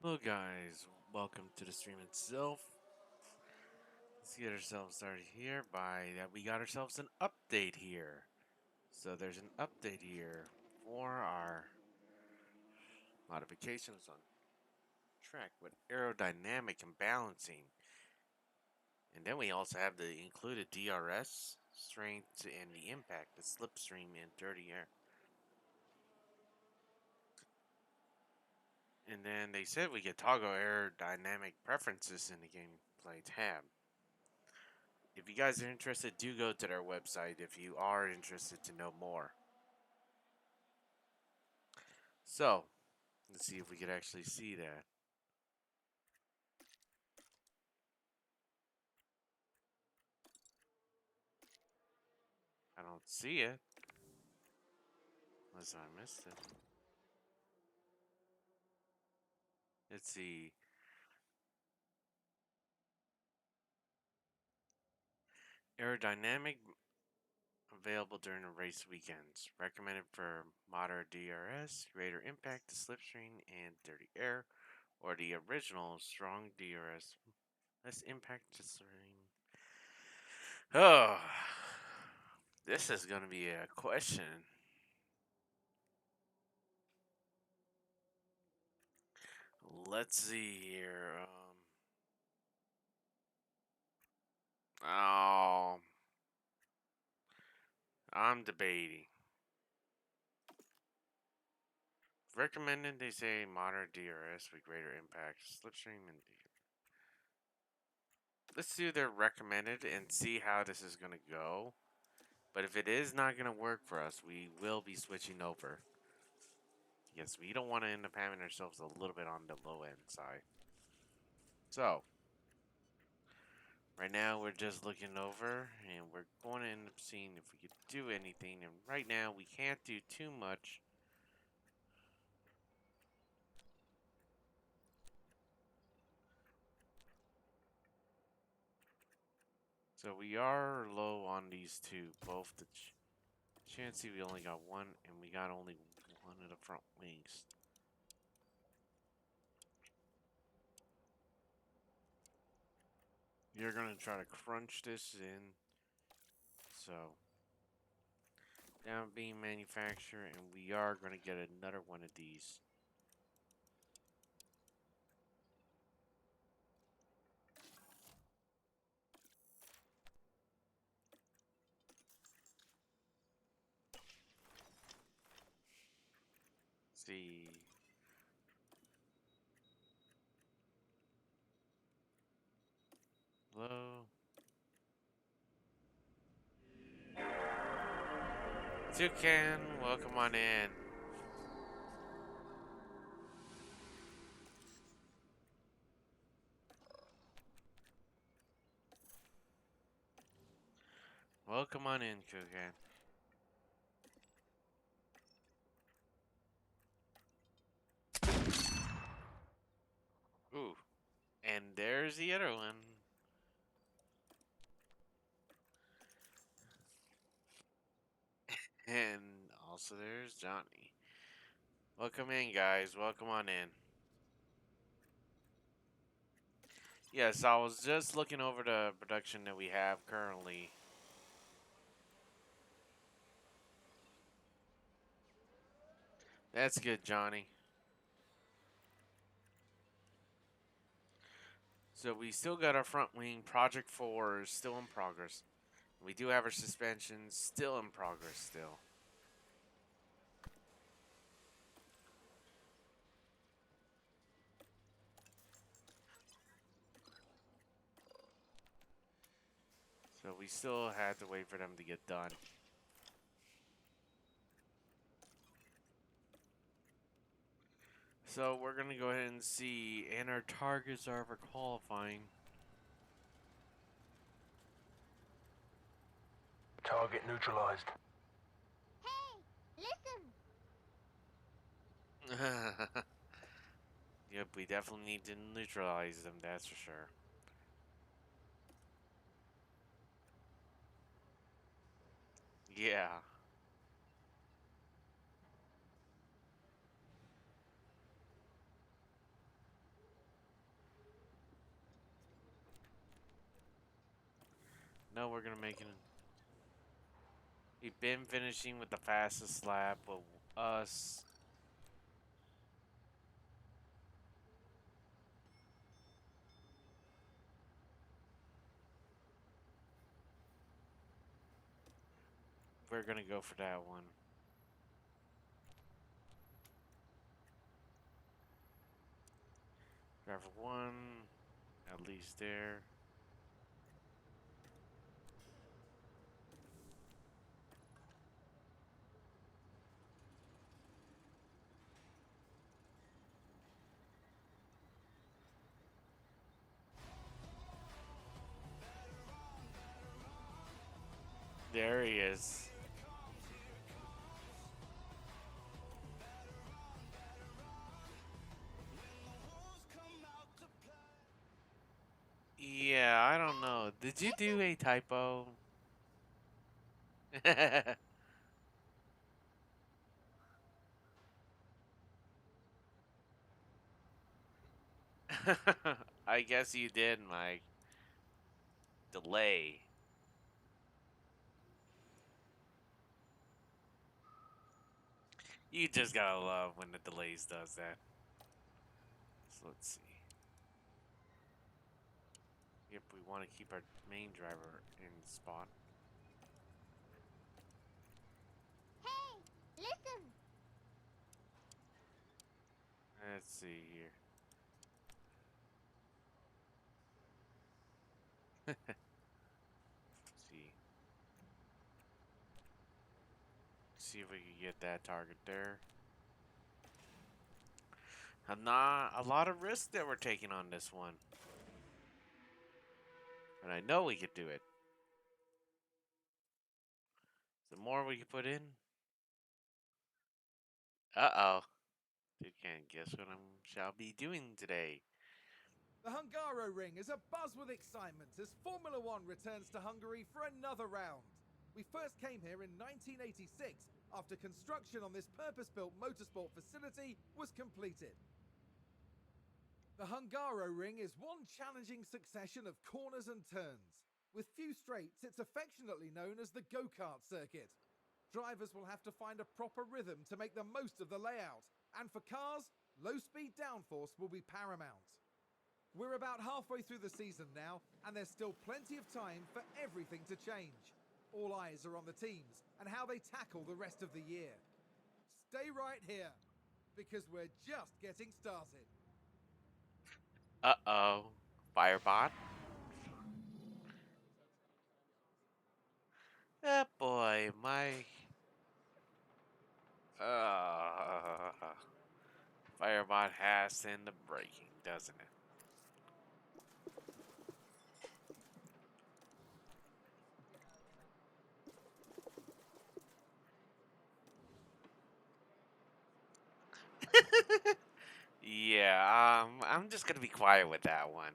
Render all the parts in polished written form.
Hello guys, welcome to the stream itself. Let's get ourselves started here by that we got ourselves an update here. So there's an update here for our modifications on track with aerodynamic and balancing. And then we also have the included DRS, strength, and the impact, the slipstream, and dirty air. And then they said we could toggle aerodynamic preferences in the gameplay tab. If you guys are interested, do go to their website if you are interested to know more. So, let's see if we could actually see that. I don't see it. Unless I missed it. Let's see. Aerodynamic available during the race weekends. Recommended for moderate DRS, greater impact to slipstream and dirty air, or the original strong DRS, less impact to stream. Oh, this is going to be a question. Let's see here. Oh, I'm debating. Recommended, they say moderate DRS with greater impact, slipstream, and let's do their recommended and see how this is gonna go. But if it is not gonna work for us, we will be switching over. Yes, we don't want to end up having ourselves a little bit on the low end side. So, right now we're just looking over and we're going to end up seeing if we could do anything. And right now we can't do too much. So we are low on these two, both the Chansey, we only got one, and we got only one of the front wings. You're gonna try to crunch this in. So, down being manufacturer, and we are gonna get another one of these. Let's see. Hello. Toucan, welcome on in. Welcome on in, Toucan. Ooh, and there's the other one. And also there's Johnny. Welcome in, guys. Welcome on in. Yes, I was just looking over the production that we have currently. That's good, Johnny. So we still got our front wing. Project 4 is still in progress. We do have our suspension still in progress still. So we still had to wait for them to get done. So we're going to go ahead and see, and our targets are for qualifying. Target neutralized. Hey, listen! Yep, we definitely need to neutralize them, that's for sure. Yeah. No, we're gonna make it. We've been finishing with the fastest lap of us. We're gonna go for that one. Driver one, at least there. There he is. Yeah, I don't know. Did you do a typo? I guess you did, Mike. Delay. You just gotta love when the delays does that. So let's see. If we want to keep our main driver in spot. Hey, listen. Let's see here. See. See if we can get that target there. Not a lot of risk that we're taking on this one. And I know we could do it. The more we can put in. Uh-oh. You can't guess what I shall be doing today. The Hungaro Ring is abuzz with excitement as Formula One returns to Hungary for another round. We first came here in 1986 after construction on this purpose-built motorsport facility was completed. The Hungaro Ring is one challenging succession of corners and turns. With few straights, it's affectionately known as the go-kart circuit. Drivers will have to find a proper rhythm to make the most of the layout, and for cars, low-speed downforce will be paramount. We're about halfway through the season now, and there's still plenty of time for everything to change. All eyes are on the teams and how they tackle the rest of the year. Stay right here, because we're just getting started. Uh-oh. Firebot? Oh boy, my... Firebot has in the braking, doesn't it? Yeah, I'm just gonna be quiet with that one.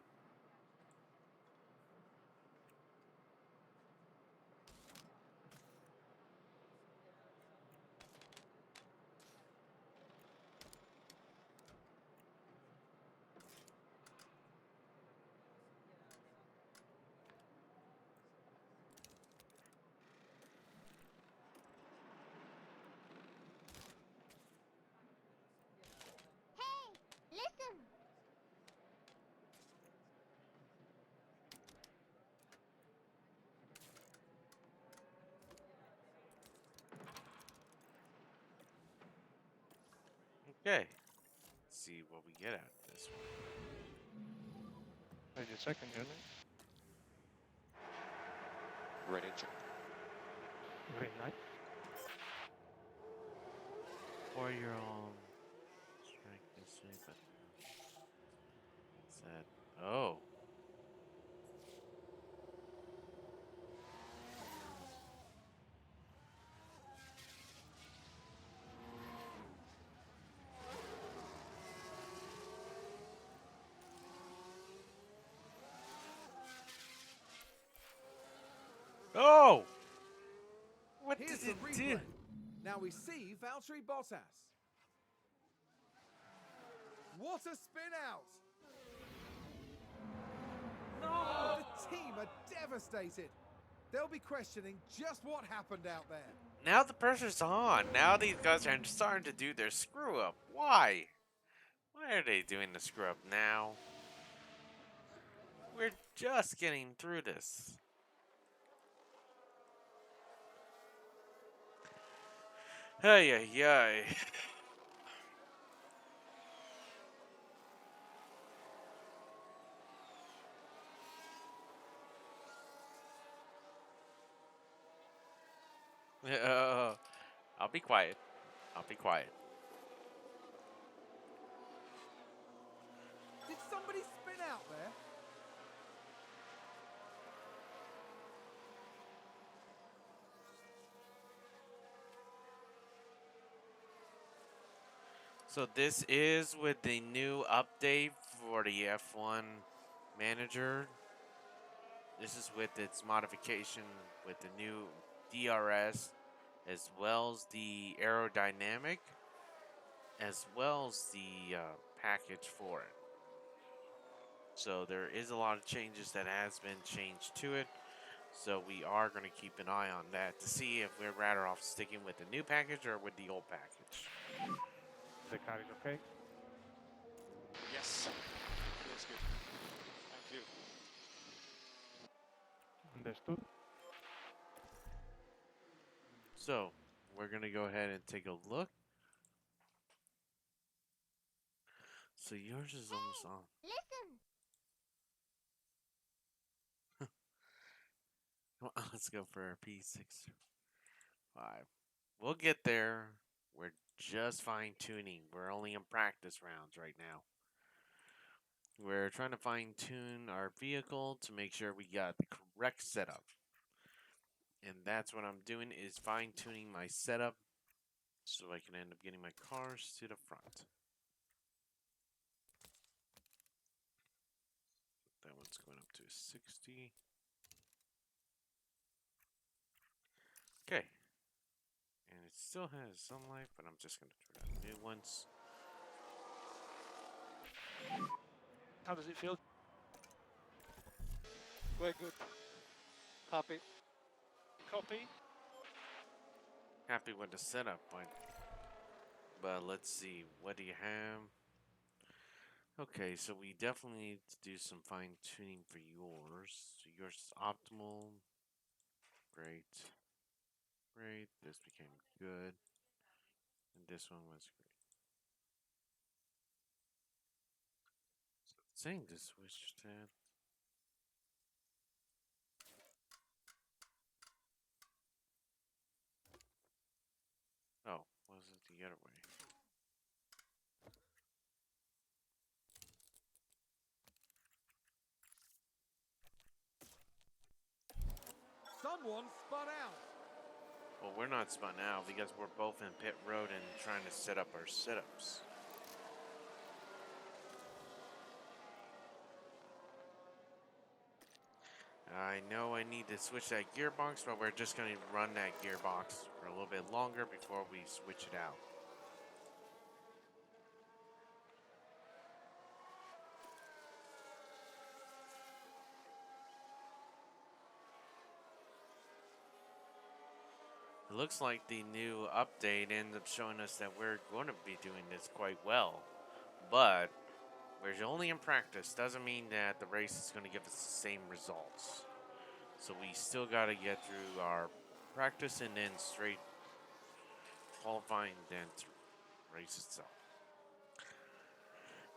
Hey, listen. Okay. Let's see what we get out of this one. Wait a second, unit. Ready to. Green light. Or your own strike this way, but what's that? Oh. Oh! What Here's did the it replay. do? Now we see Valtteri Bottas. What a spin out! No! The team are devastated. They'll be questioning just what happened out there. Now the pressure's on. Now these guys are starting to do their screw up. Why? Why are they doing the screw up now? We're just getting through this. Hey, hey, hey. I'll be quiet. I'll be quiet. Did somebody spin out there? So this is with the new update for the F1 manager. This is with its modification with the new DRS, as well as the aerodynamic, as well as the package for it. So there is a lot of changes that has been changed to it. So we are going to keep an eye on that to see if we're rather off sticking with the new package or with the old package. The car is okay. Yes. That's good. Thank you. Understood. So we're going to go ahead and take a look. So yours is almost on. Listen. Come on, let's go for a P65. We'll get there. We're just fine tuning. We're only in practice rounds right now. We're trying to fine tune our vehicle to make sure we got the correct setup. And that's what I'm doing, is fine tuning my setup so I can end up getting my cars to the front. That one's going up to 60. Okay. And it still has some life, but I'm just going to turn on new ones. How does it feel? Very good. Happy. Copy. Happy with the setup, but let's see. What do you have? Okay, so we definitely need to do some fine tuning for yours. So yours is optimal. Great. Great. This became good. And this one was great. So it's saying to switch tab. Oh, was it the other way? Someone spun out. Well, we're not spun out because we're both in pit road and trying to set up our setups. I know I need to switch that gearbox, but we're just going to run that gearbox for a little bit longer before we switch it out. It looks like the new update ends up showing us that we're going to be doing this quite well. But we're only in practice. Doesn't mean that the race is going to give us the same results. So we still got to get through our practice and then straight qualifying, then to race itself.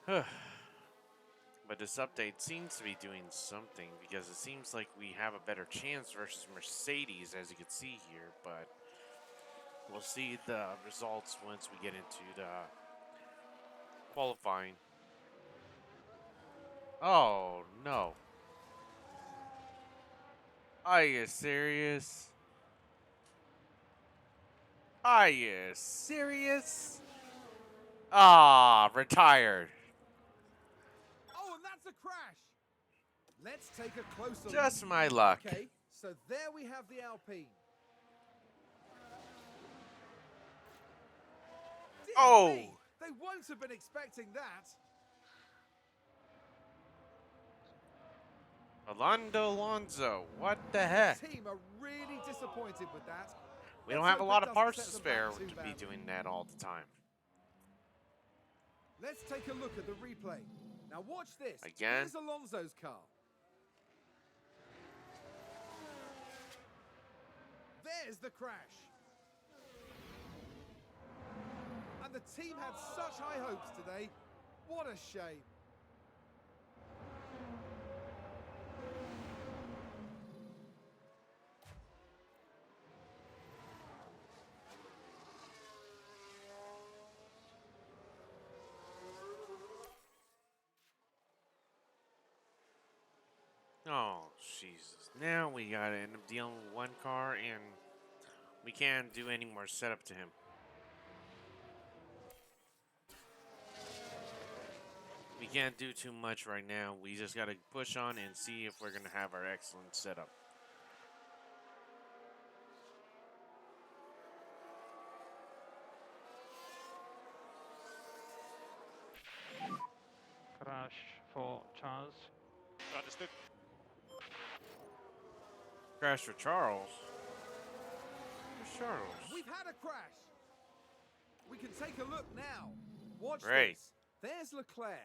But this update seems to be doing something because it seems like we have a better chance versus Mercedes, as you can see here. But we'll see the results once we get into the qualifying. Oh, no. Are you serious? Are you serious? Ah, retired. Oh, and that's a crash. Let's take a closer look. Just my luck. Okay, so there we have the Alpine. Dear Oh. me, they won't have been expecting that. Orlando Alonso, what the The heck? team are really disappointed with that. We Let's don't have a hope lot it of doesn't parts set to them back spare too to be badly. doing that all the time. Let's take a look at the replay. Now watch this. Again? Here's Alonso's car. There's the crash. And the team had such high hopes today. What a shame. Oh, Jesus. Now we gotta end up dealing with one car and we can't do any more setup to him. We can't do too much right now. We just gotta push on and see if we're gonna have our excellent setup. Crash for Charles. Understood. Crash for Charles. Where's Charles? We've had a crash. We can take a look now. Watch Great. this. There's Leclerc.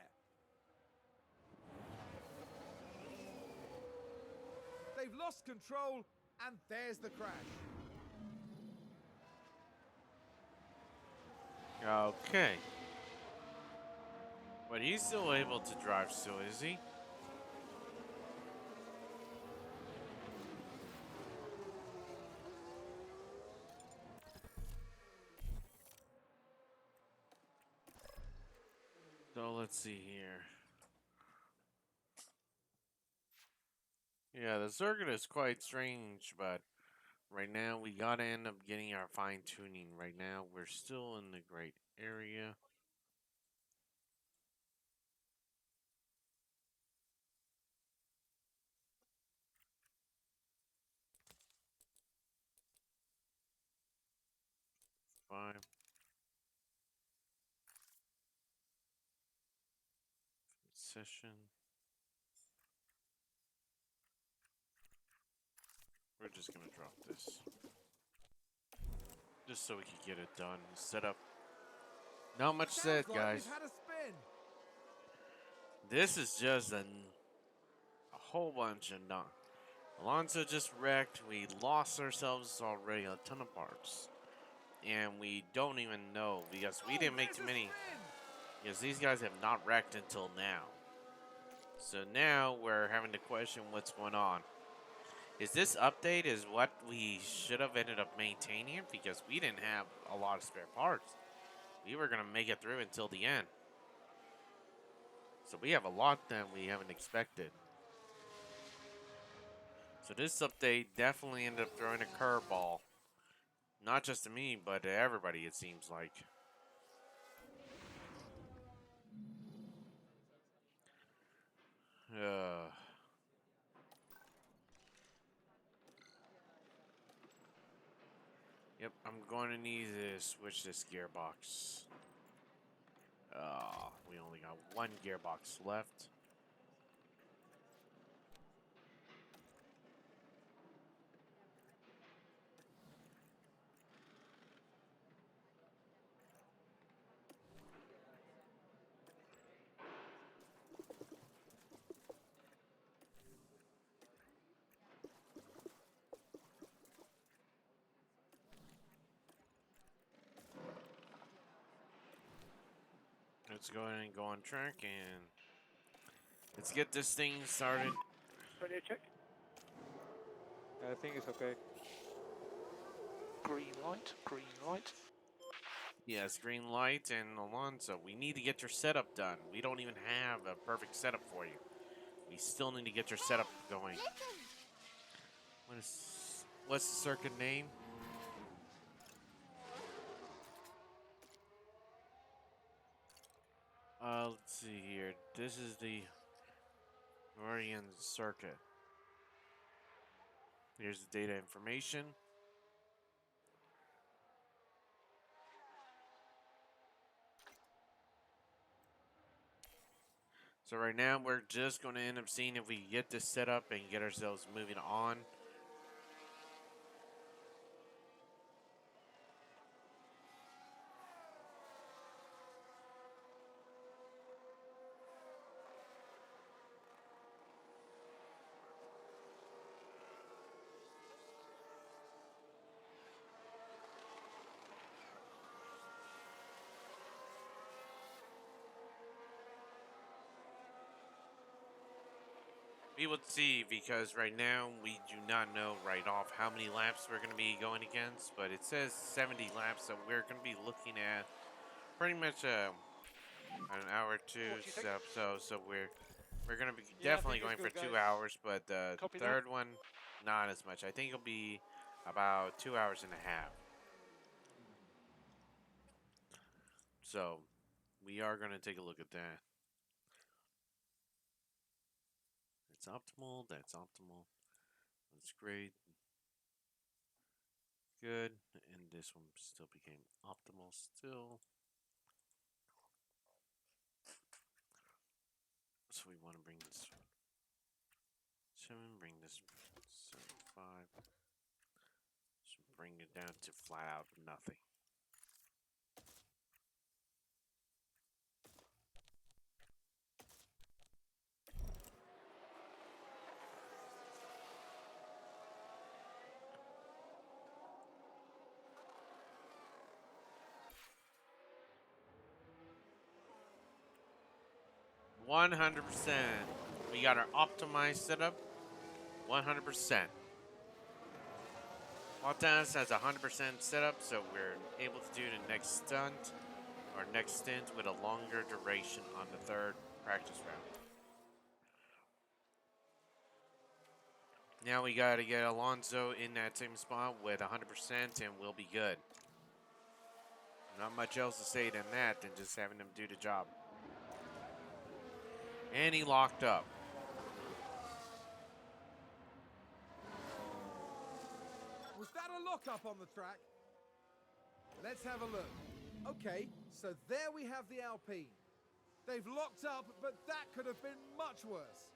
They've lost control, and there's the crash. Okay. But he's still able to drive still, is he? So let's see here. Yeah, the circuit is quite strange, but right now we gotta end up getting our fine tuning. Right now we're still in the great area. Five. Session. We're just gonna drop this. Just so we can get it done. Set up. Not much said, Sounds like guys. we've had a spin. This is just a whole bunch of not. Alonso just wrecked. We lost ourselves already a ton of parts. And we don't even know because we didn't make There's too a many. spin. Because these guys have not wrecked until now. So now we're having to question what's going on. Is this update is what we should have ended up maintaining? Because we didn't have a lot of spare parts. We were going to make it through until the end. So we have a lot that we haven't expected. So this update definitely ended up throwing a curveball. Not just to me, but to everybody, it seems like. Yep, I'm going to need to switch this gearbox. We only got one gearbox left. Let's go ahead and go on track and let's get this thing started. Radio check. I think it's okay. Green light, green light. Yes, green light and Alonso. We need to get your setup done. We don't even have a perfect setup for you. We still need to get your setup going. Listen. What's the circuit name? Let's see here. This is the Meridian circuit. Here's the data information. So right now we're just going to end up seeing if we get this set up and get ourselves moving on. We will see, because right now we do not know right off how many laps we're going to be going against, but it says 70 laps, so we're going to be looking at pretty much an hour or two. What do you think? So we're going to be Yeah, I definitely think it's going for good, 2 hours, but the Copy that. third one, not as much. I think it'll be about 2 hours and a half. So we are going to take a look at that. It's optimal. That's optimal. That's great. Good. And this one still became optimal still. So we want to bring this 7, bring this 75. So bring it down to flat out nothing. $100%. We got our optimized setup. 100%. Bottas has 100% setup, so we're able to do the next stunt or next stint with a longer duration on the third practice round. Now we got to get Alonso in that same spot with 100% and we'll be good. Not much else to say than that than just having him do the job. And he locked up. Was that a lock-up on the track? Let's have a look. Okay, so there we have the Alpine. They've locked up, but that could have been much worse.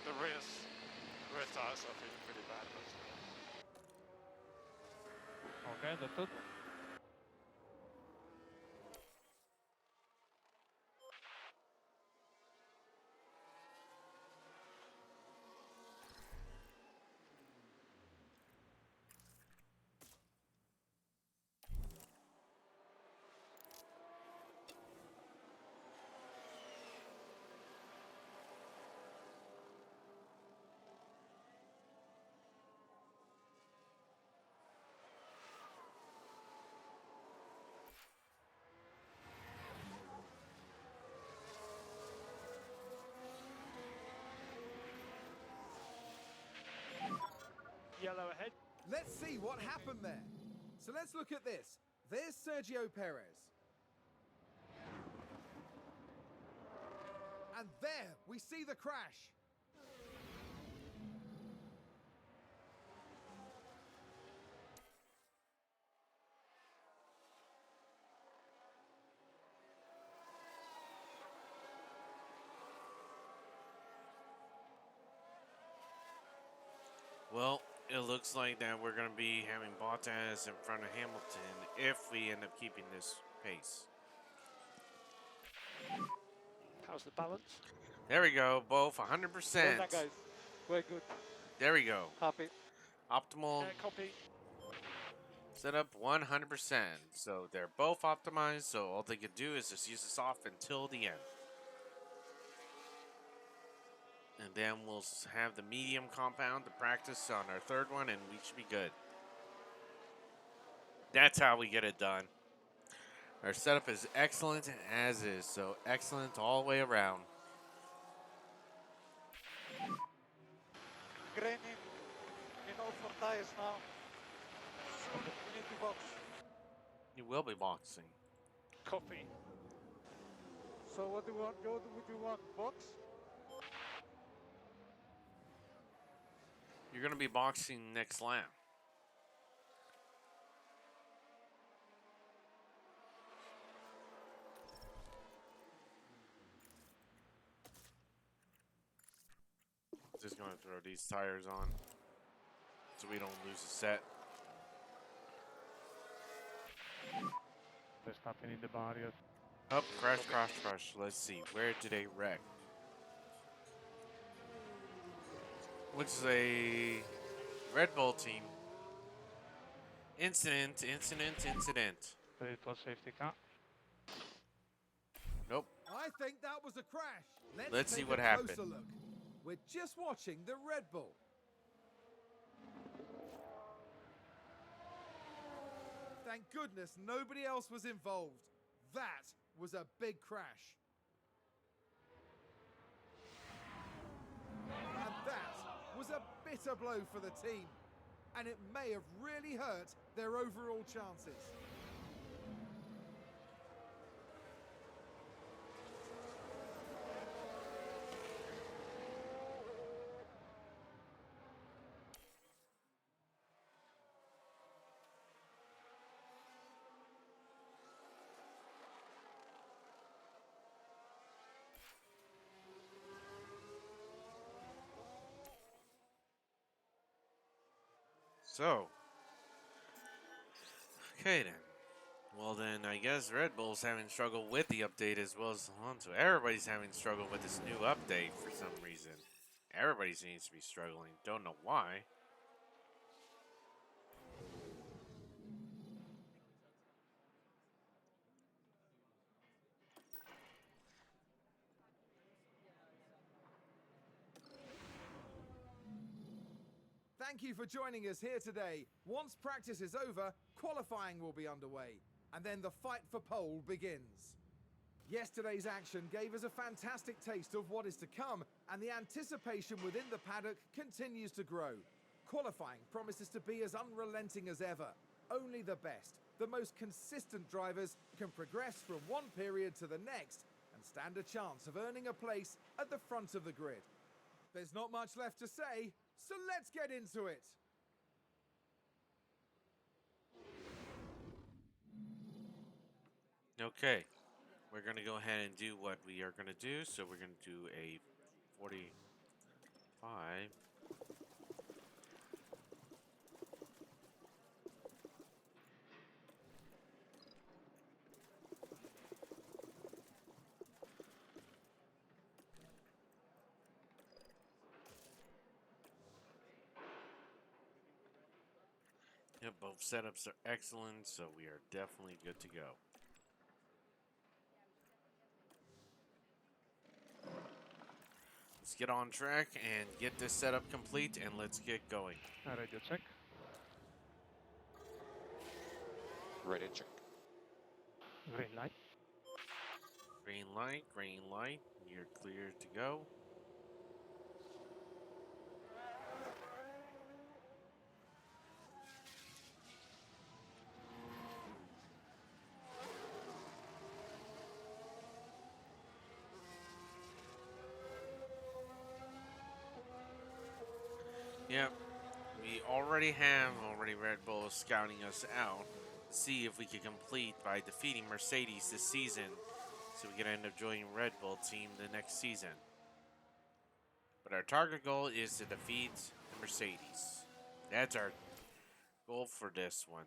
The rear tires are feeling pretty bad. Okay, understood. Yellow ahead. Let's see what happened there. So let's look at this. There's Sergio Perez. And there we see the crash. Well, it looks like that we're going to be having Bottas in front of Hamilton if we end up keeping this pace. How's the balance? There we go, both Well 100%. done, guys. Very good. There we go. Happy. Optimal Copy. setup 100%. So they're both optimized, so all they can do is just use this off until the end. And then we'll have the medium compound to practice on our third one, and we should be good. That's how we get it done. Our setup is excellent as is, so excellent all the way around. Graining in all four tires now. Soon we need to box. You will be boxing. Copy. So what do you want? What would you want? Box? You're going to be boxing next lap. Just going to throw these tires on so we don't lose a set. There's nothing in the barrier. Up, crash, crash, crash. Let's see. Where did they wreck? Looks like a Red Bull team. Incident. Virtual safety car. Nope. I think that was a crash. Let's see take what a happened. closer look. We're just watching the Red Bull. Thank goodness nobody else was involved. That was a big crash. And that was a bitter blow for the team. And it may have really hurt their overall chances. So. Okay then. Well then, I guess Red Bull's having struggle with the update as well as Alonso. Everybody's having struggle with this new update for some reason. Everybody seems to be struggling. Don't know why. Thank you for joining us here today. Once practice is over, qualifying will be underway, and then the fight for pole begins. Yesterday's action gave us a fantastic taste of what is to come, and the anticipation within the paddock continues to grow. Qualifying promises to be as unrelenting as ever. Only the best, the most consistent drivers can progress from one period to the next and stand a chance of earning a place at the front of the grid. There's not much left to say, so let's get into it. Okay. We're going to go ahead and do what we are going to do. So we're going to do a 45. Yep, both setups are excellent, so we are definitely good to go. Let's get on track and get this setup complete, and let's get going. Radio check. Radio check. Green light. Green light, you're clear to go. Yep, we already have Red Bull scouting us out to see if we can complete by defeating Mercedes this season, so we can end up joining Red Bull team the next season. But our target goal is to defeat the Mercedes. That's our goal for this one.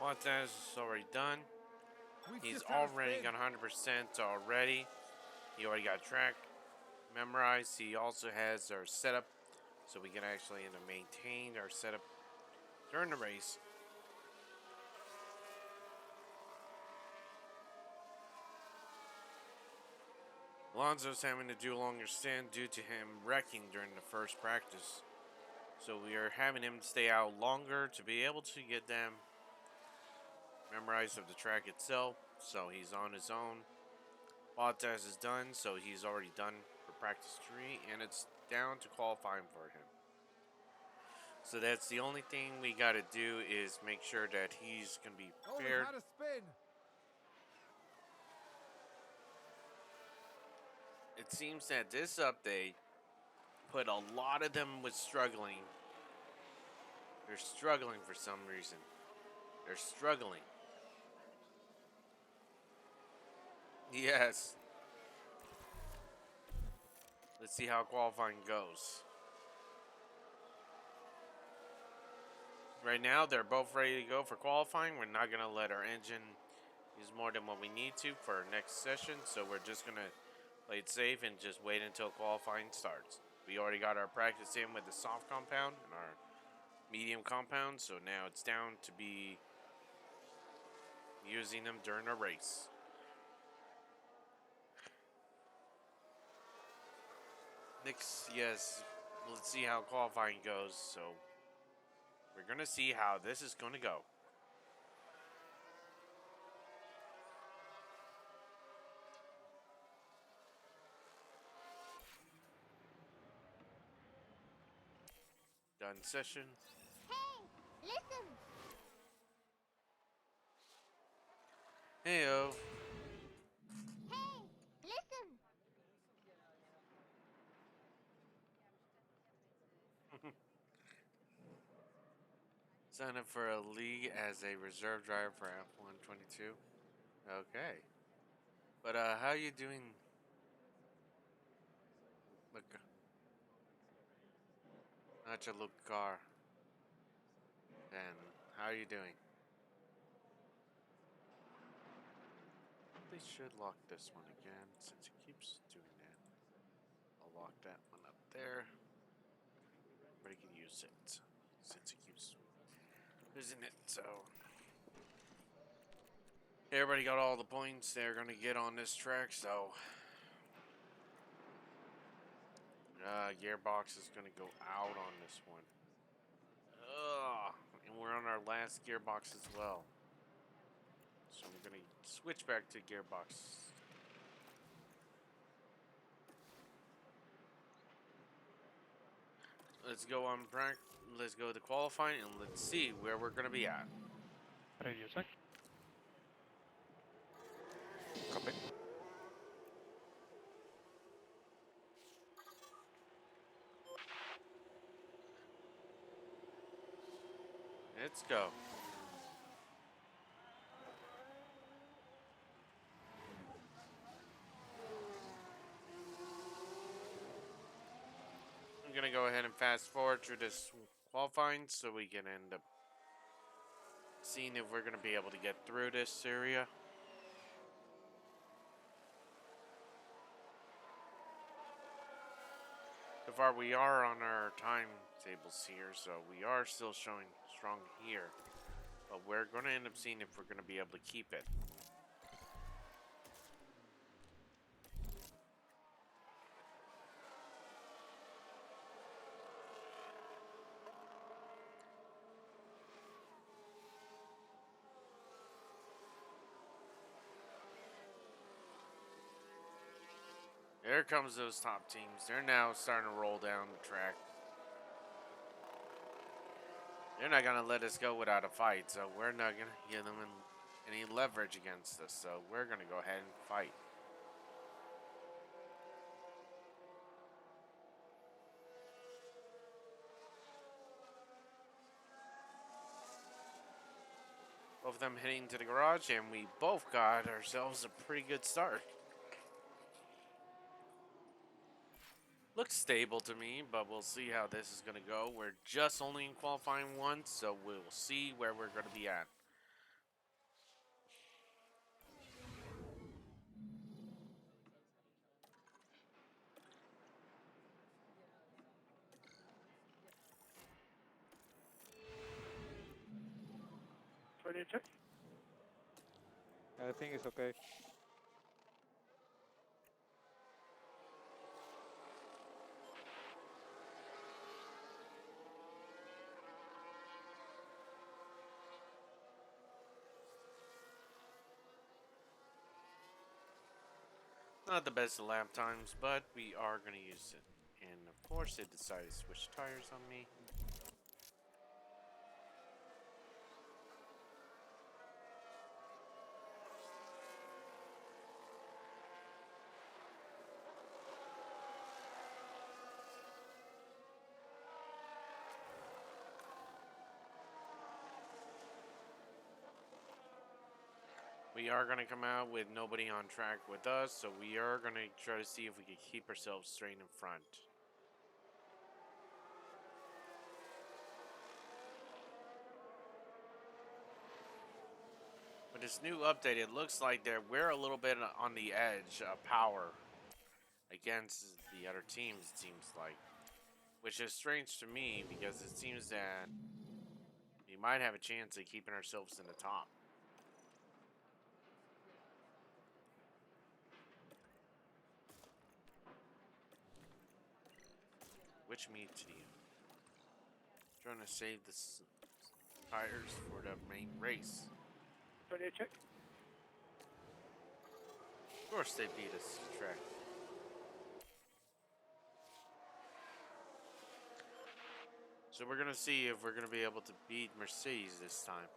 Montez is already done. We've He's just had a already spin. got 100% already. He already got track memorized. He also has our setup, so we can actually maintain our setup during the race. Alonso's having to do a longer stint due to him wrecking during the first practice. So we are having him stay out longer to be able to get them memorized of the track itself. So he's on his own. Bottas is done, so he's already done for practice 3, and it's down to qualifying for him. So that's the only thing we got to do is make sure that he's going to be Oh, we've prepared. had a spin. It seems that this update put a lot of them with struggling. They're struggling for some reason. They're struggling. Yes. Let's see how qualifying goes. Right now, they're both ready to go for qualifying. We're not going to let our engine use more than what we need to for our next session. So we're just going to play it safe and just wait until qualifying starts. We already got our practice in with the soft compound and our medium compound. So now it's down to be using them during a race. Next, yes, let's see how qualifying goes. So we're going to see how this is going to go. Done session. Hey, listen. Heyo. Hey, listen. Sign up for a league as a reserve driver for F122. Okay. But how you doing? Look, not your look car. And how are you doing? They should lock this one again since it keeps doing that. I'll lock that one up there. Everybody can use it since it keeps losing it. So everybody got all the points they're gonna get on this track. So gearbox is gonna go out on this one. Ugh. And we're on our last gearbox as well. So I'm gonna switch back to gearbox. Let's go on let's go to qualifying and let's see where we're gonna be at. Radio check. Copy. Let's go. I'm gonna go ahead and fast forward through this qualifying so we can end up seeing if we're gonna be able to get through this area. So far we are on our timetables here, so we are still showing strong here. But we're gonna end up seeing if we're gonna be able to keep it. There comes those top teams. They're now starting to roll down the track. They're not gonna let us go without a fight, so we're not gonna give them any leverage against us. So we're gonna go ahead and fight. Both of them heading to the garage, and we both got ourselves a pretty good start. Looks stable to me, but we'll see how this is gonna go. We're just only in qualifying once, so we'll see where we're gonna be at. Ready to check. I think it's okay. Not the best of lap times, but we are going to use it. And of course, they decided to switch tires on me. We are going to come out with nobody on track with us, so we are going to try to see if we can keep ourselves straight in front. With this new update, it looks like that we're a little bit on the edge of power against the other teams, it seems like. Which is strange to me because it seems that we might have a chance of keeping ourselves in the top. Which me to you. Trying to save the tires for the main race. Ready to check. Of course they beat us track. So we're gonna see if we're gonna be able to beat Mercedes this time.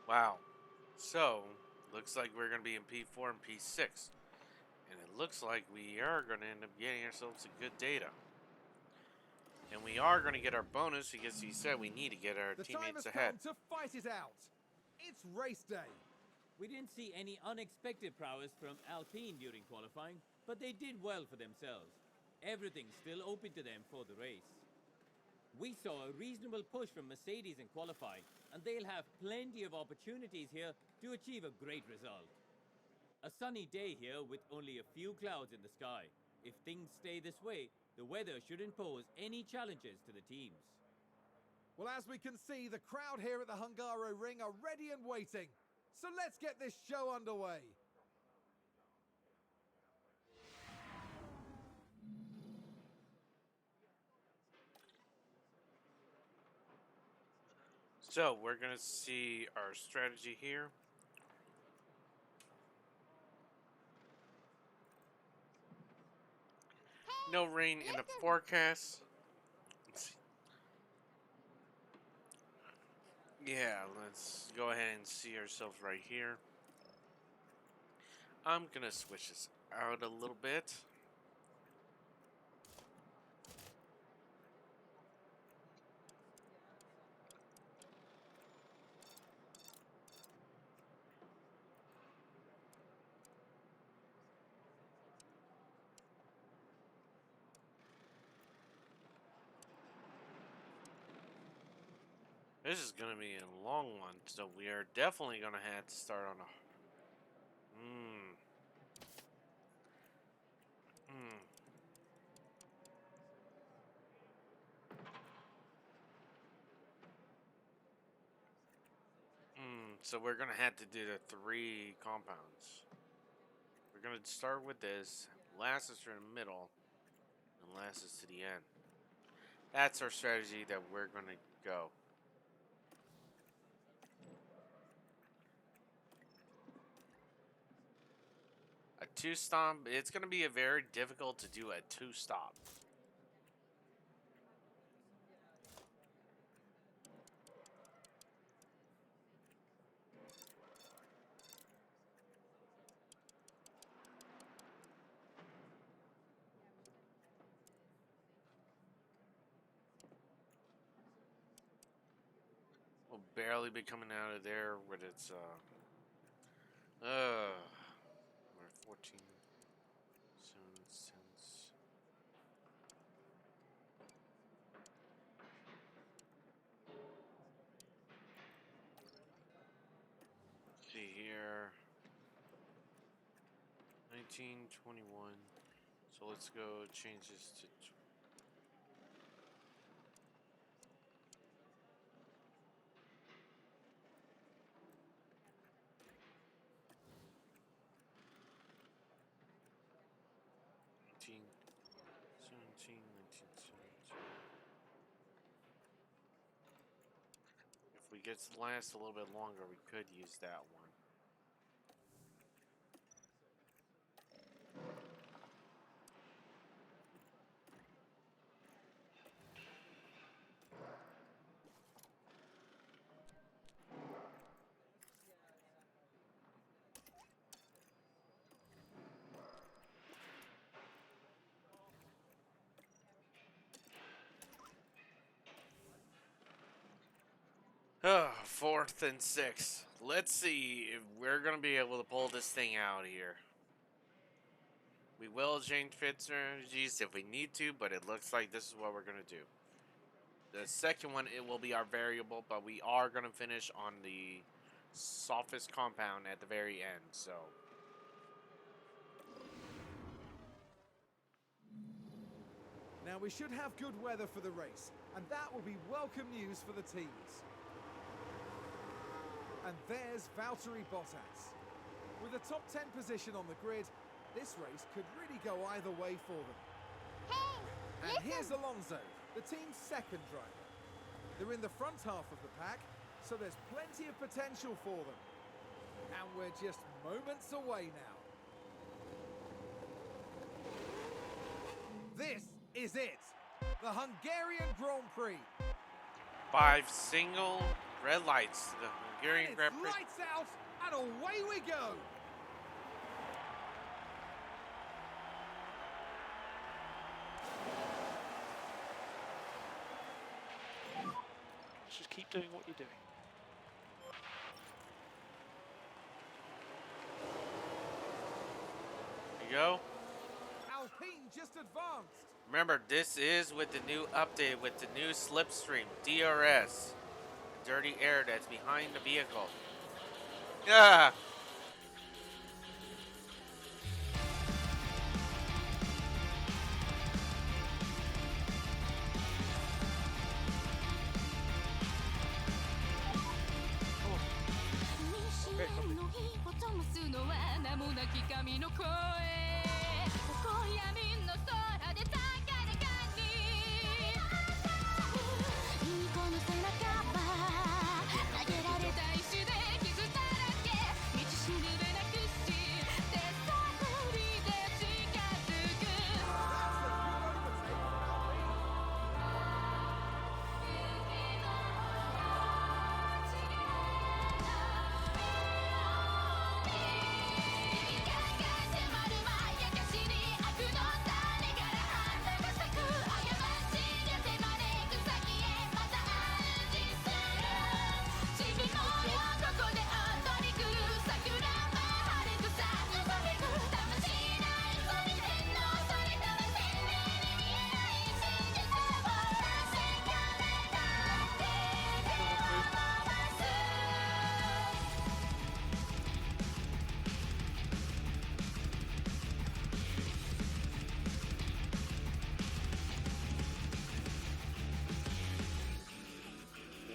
Wow. So, looks like we're going to be in P4 and P6. And it looks like we are going to end up getting ourselves some good data. And we are going to get our bonus because he said we need to get our The time teammates has ahead. come to fight it out. It's race day. We didn't see any unexpected prowess from Alpine during qualifying, but they did well for themselves. Everything's still open to them for the race. We saw a reasonable push from Mercedes in qualifying, and they'll have plenty of opportunities here to achieve a great result. A sunny day here with only a few clouds in the sky. If things stay this way, the weather shouldn't pose any challenges to the teams. Well, as we can see, the crowd here at the Hungaro Ring are ready and waiting. So let's get this show underway. So, we're going to see our strategy here. No rain in the forecast. Let's see. Yeah, let's go ahead and see ourselves right here. I'm going to switch this out a little bit. This is gonna be a long one, so we are definitely gonna have to start on a. So we're gonna have to do the 3 compounds. We're gonna start with this, last is in the middle, and last is to the end. That's our strategy that we're gonna go. A 2-stop, it's gonna be very difficult to do a 2-stop. We'll barely be coming out of there with its we're 14 cents. See here. 1921. So let's go change this to 1917, 1917. If we get to last a little bit longer, we could use that one. Fourth and 6. Let's see if we're going to be able to pull this thing out here. We will change fit strategies if we need to, but it looks like this is what we're going to do. The second one, it will be our variable, but we are going to finish on the softest compound at the very end, so. Now we should have good weather for the race, and that will be welcome news for the teams. And there's Valtteri Bottas. With a top 10 position on the grid, this race could really go either way for them. Hey, and listen. Here's Alonso, the team's second driver. They're in the front half of the pack, so there's plenty of potential for them. And we're just moments away now. This is it, the Hungarian Grand Prix. 5 single red lights to the Hungarian Grand Prix. Lights out, and away we go. Just keep doing what you're doing. There you go. Alpine just advanced. Remember, this is with the new update, with the new slipstream, DRS. Dirty air that's behind the vehicle. Yeah!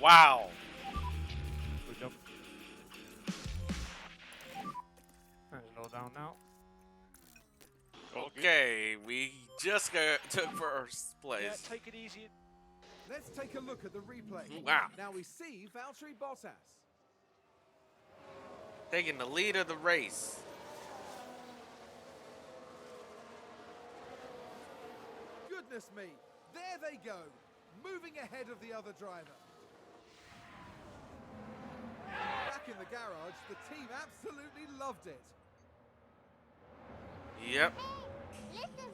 Wow. Good job. And slow down now. Okay, we just took first Yeah, place. take it easy. Let's take a look at the replay. Wow. Now we see Valtteri Bottas. Taking the lead of the race. Goodness me, there they go, moving ahead of the other driver. Back in the garage, the team absolutely loved it. Yep. Listen.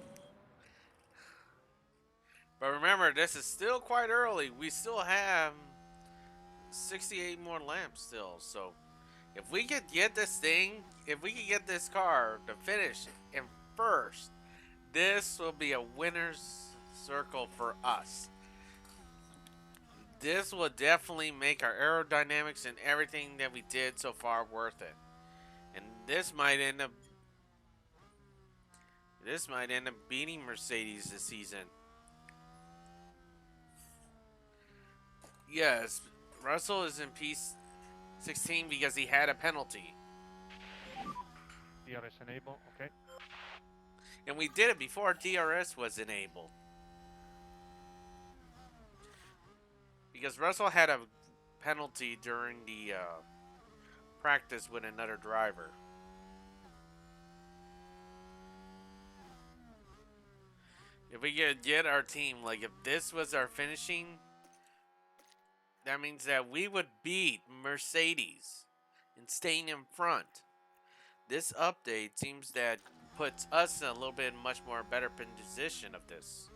But remember, this is still quite early. We still have 68 more laps still. So if we could get this thing, if we could get this car to finish in first, this will be a winner's circle for us. This will definitely make our aerodynamics and everything that we did so far worth it. And this might end up beating Mercedes this season. Yes, Russell is in P16 because he had a penalty. DRS enable, okay. And we did it before DRS was enabled. Because Russell had a penalty during the practice with another driver. If we could get our team, like if this was our finishing, that means that we would beat Mercedes and staying in front. This update seems that puts us in a little bit much more better position of this.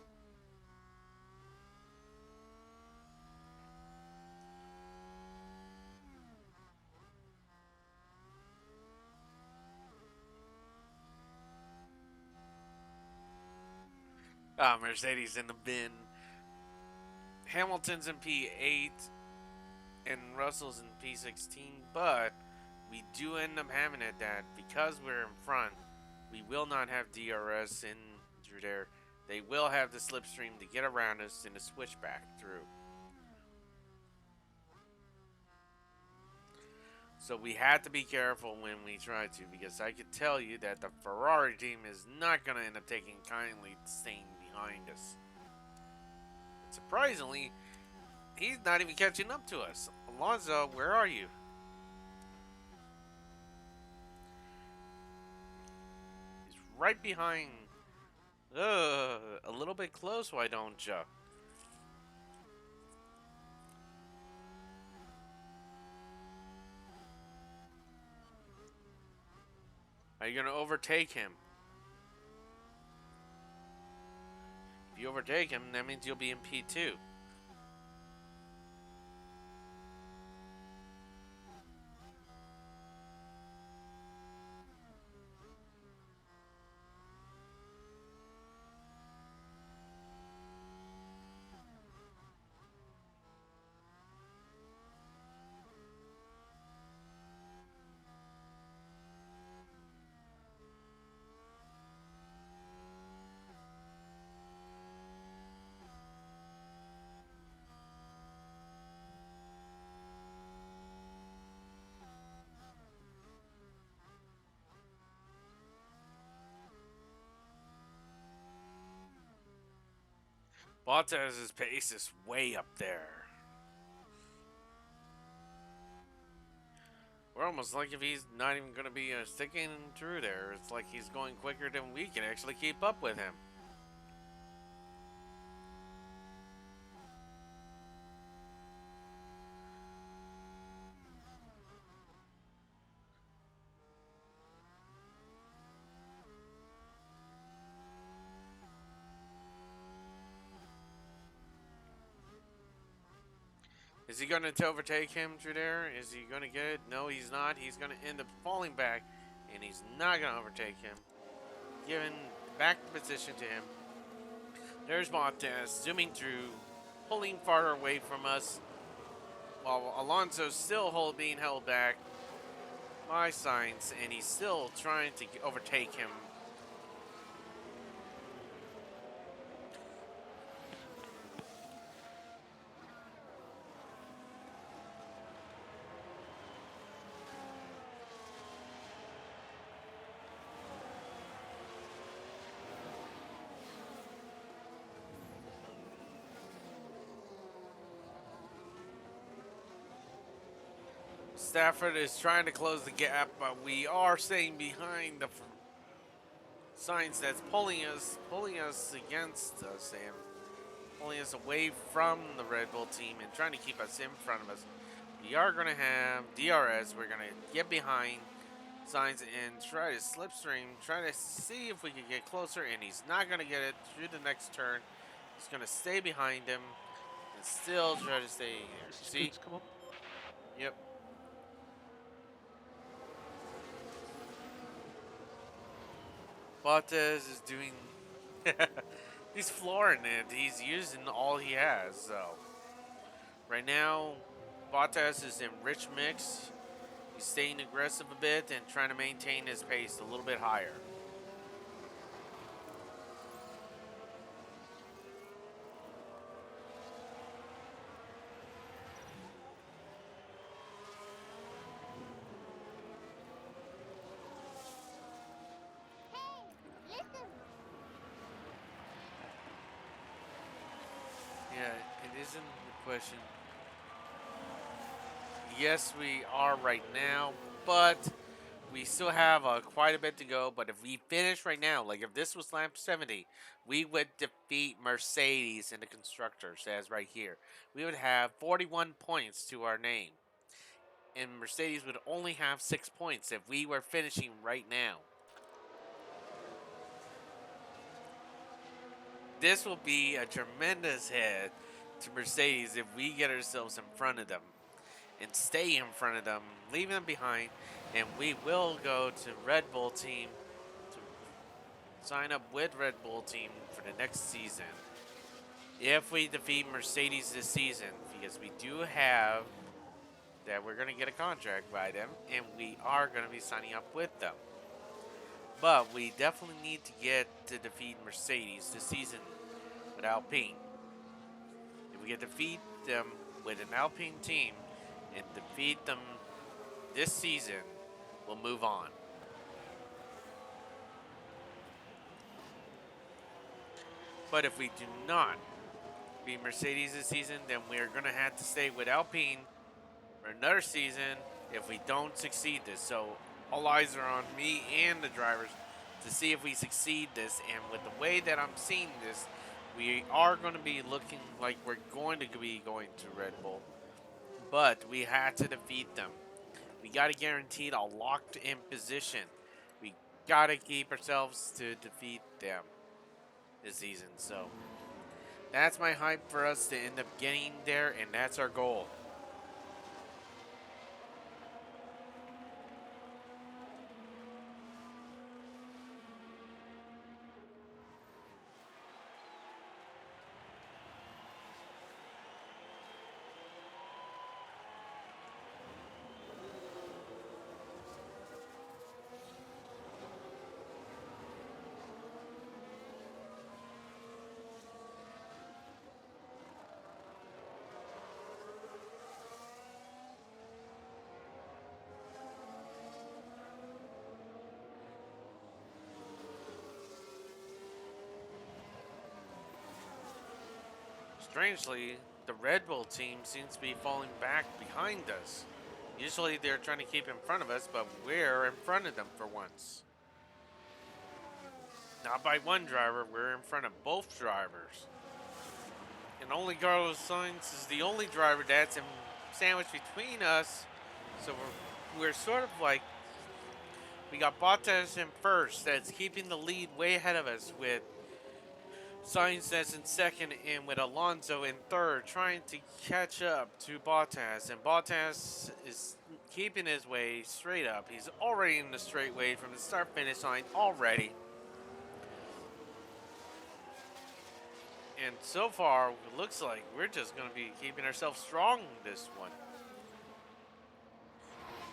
Ah, Mercedes in the bin. Hamilton's in P8 and Russell's in P16, but we do end up having it that because we're in front, we will not have DRS in through there. They will have the slipstream to get around us and to switch back through. So we had to be careful when we try to, because I could tell you that the Ferrari team is not going to end up taking kindly staying behind us. Surprisingly, he's not even catching up to us. Alonso, where are you? He's right behind. A little bit close, why don't you? Are you going to overtake him? If you overtake him, that means you'll be in P2. Bottas' pace is way up there. We're almost like if he's not even going to be sticking through there. It's like he's going quicker than we can actually keep up with him. Is he going to overtake him through there? Is he going to get it? No, he's not. He's going to end up falling back, and he's not going to overtake him. Giving back the position to him. There's Bottas zooming through, pulling farther away from us, while Alonso's still being held back by Sainz, and he's still trying to overtake him. Stafford is trying to close the gap, but we are staying behind the signs that's pulling us against us, and pulling us away from the Red Bull team and trying to keep us in front of us. We are going to have DRS. We're going to get behind signs and try to slipstream, try to see if we can get closer, and he's not going to get it through the next turn. He's going to stay behind him and still try to stay here. See? Come on. Yep. Bottas is doing... he's flooring it. He's using all he has, so... Right now, Bottas is in rich mix. He's staying aggressive a bit and trying to maintain his pace a little bit higher. Hey, listen. Yeah, it isn't the question. Yes, we are right now, but we still have quite a bit to go. But if we finish right now, like if this was lap 70, we would defeat Mercedes in the constructors, as right here. We would have 41 points to our name. And Mercedes would only have 6 points if we were finishing right now. This will be a tremendous hit to Mercedes if we get ourselves in front of them and stay in front of them, leaving them behind, and we will go to Red Bull team to sign up with Red Bull team for the next season. If we defeat Mercedes this season, because we do have that we're going to get a contract by them, and we are going to be signing up with them. But we definitely need to get to defeat Mercedes this season with Alpine. If we get to defeat them with an Alpine team and defeat them this season, we'll move on. But if we do not beat Mercedes this season, then we're going to have to stay with Alpine for another season if we don't succeed this. So all eyes are on me and the drivers to see if we succeed this. And with the way that I'm seeing this, we are going to be looking like we're going to be going to Red Bull. But we had to defeat them. We got to guarantee a locked in position. We got to keep ourselves to defeat them this season. So that's my hype for us to end up getting there, and that's our goal. Strangely, the Red Bull team seems to be falling back behind us. Usually they're trying to keep in front of us, but we're in front of them for once. Not by one driver, we're in front of both drivers. And only Carlos Sainz is the only driver that's sandwiched between us. So we're sort of like, we got Bottas in first that's keeping the lead way ahead of us, with Sainz that's in second, and with Alonso in third, trying to catch up to Bottas. And Bottas is keeping his way straight up. He's already in the straightaway from the start-finish line already. And so far, it looks like we're just going to be keeping ourselves strong this one.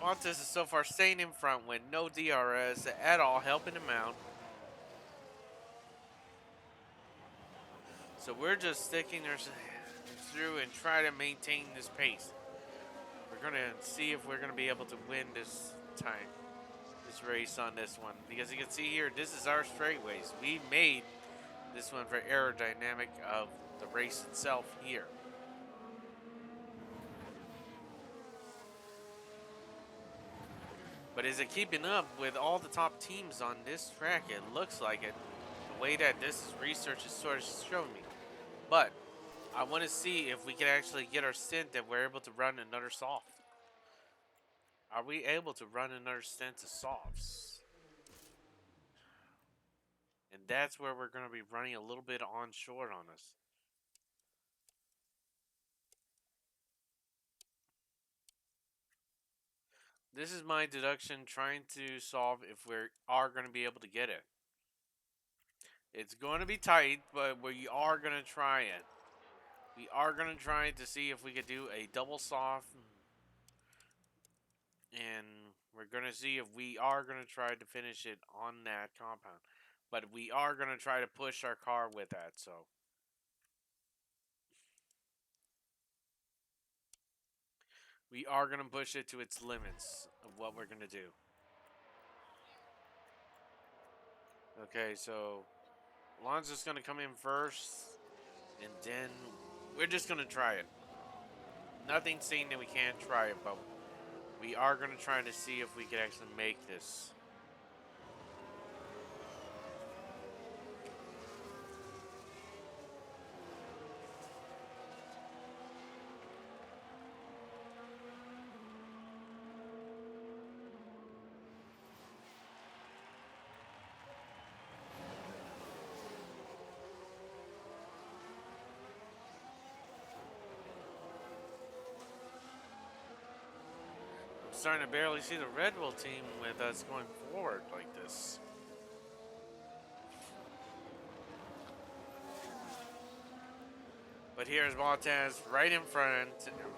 Bottas is so far staying in front with no DRS at all, helping him out. So we're just sticking through and try to maintain this pace. We're going to see if we're going to be able to win this time, this race on this one. Because you can see here, this is our straightaways. We made this one for aerodynamic of the race itself here. But is it keeping up with all the top teams on this track? It looks like it. The way that this research is sort of showing me. But I want to see if we can actually get our stint that we're able to run another soft. Are we able to run another stint of softs? And that's where we're going to be running a little bit onshore on us. This is my deduction trying to solve if we are going to be able to get it. It's going to be tight, but we are going to try it. We are going to try to see if we could do a double soft. And we're going to see if we are going to try to finish it on that compound. But we are going to try to push our car with that, so. We are going to push it to its limits of what we're going to do. Okay, so Alonso's going to come in first, and then we're just going to try it. Nothing saying that we can't try it, but we are going to try to see if we can actually make this. I'm starting to barely see the Red Bull team with us going forward like this. But here's Bottas right in front,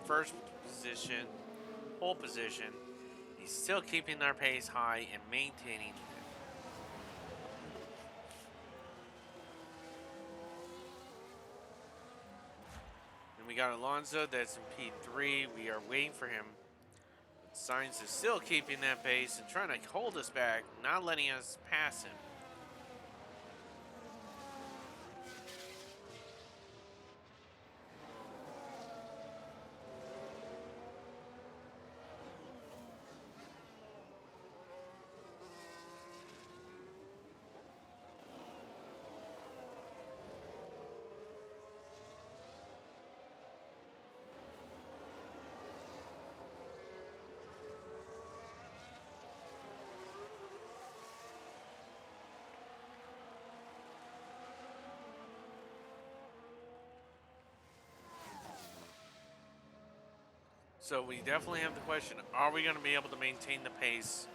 first position, pole position. He's still keeping our pace high and maintaining it. And we got Alonso that's in P3. We are waiting for him. But Sainz is still keeping that pace and trying to hold us back, not letting us pass him. So we definitely have the question, are we going to be able to maintain the pace?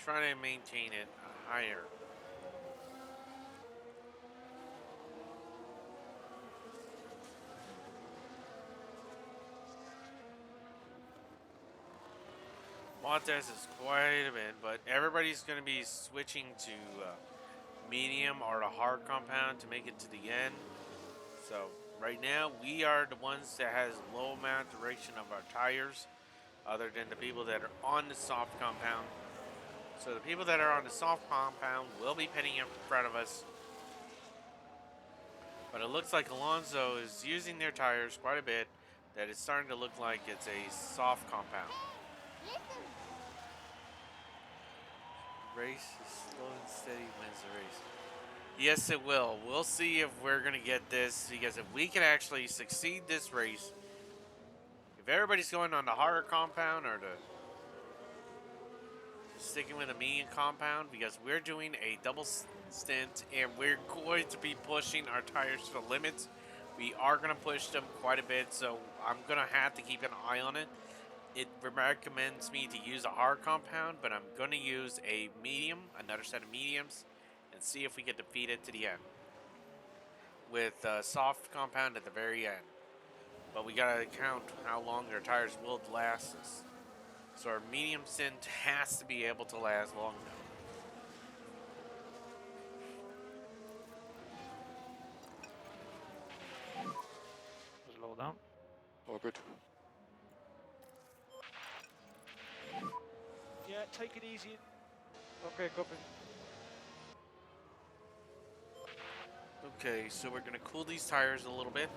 Try to maintain it higher. Bottas is quite a bit, but everybody's going to be switching to medium or a hard compound to make it to the end. So right now we are the ones that has low amount of duration of our tires, other than the people that are on the soft compound. So the people that are on the soft compound will be pitting in front of us. But it looks like Alonso is using their tires quite a bit. That it's starting to look like it's a soft compound. Listen. Race is slow and steady wins the race. Yes, it will. We'll see if we're going to get this, because if we can actually succeed this race, if everybody's going on the harder compound or the sticking with a medium compound, because we're doing a double stint and we're going to be pushing our tires to the limits. We are going to push them quite a bit, so I'm going to have to keep an eye on it. It recommends me to use a hard compound, but I'm going to use a medium, another set of mediums, and see if we can defeat it to the end with a soft compound at the very end. But we got to count how long their tires will last us. So our medium stint has to be able to last long enough. Slow down. All good. Yeah, take it easy. Okay, copy. Okay, so we're going to cool these tires a little bit.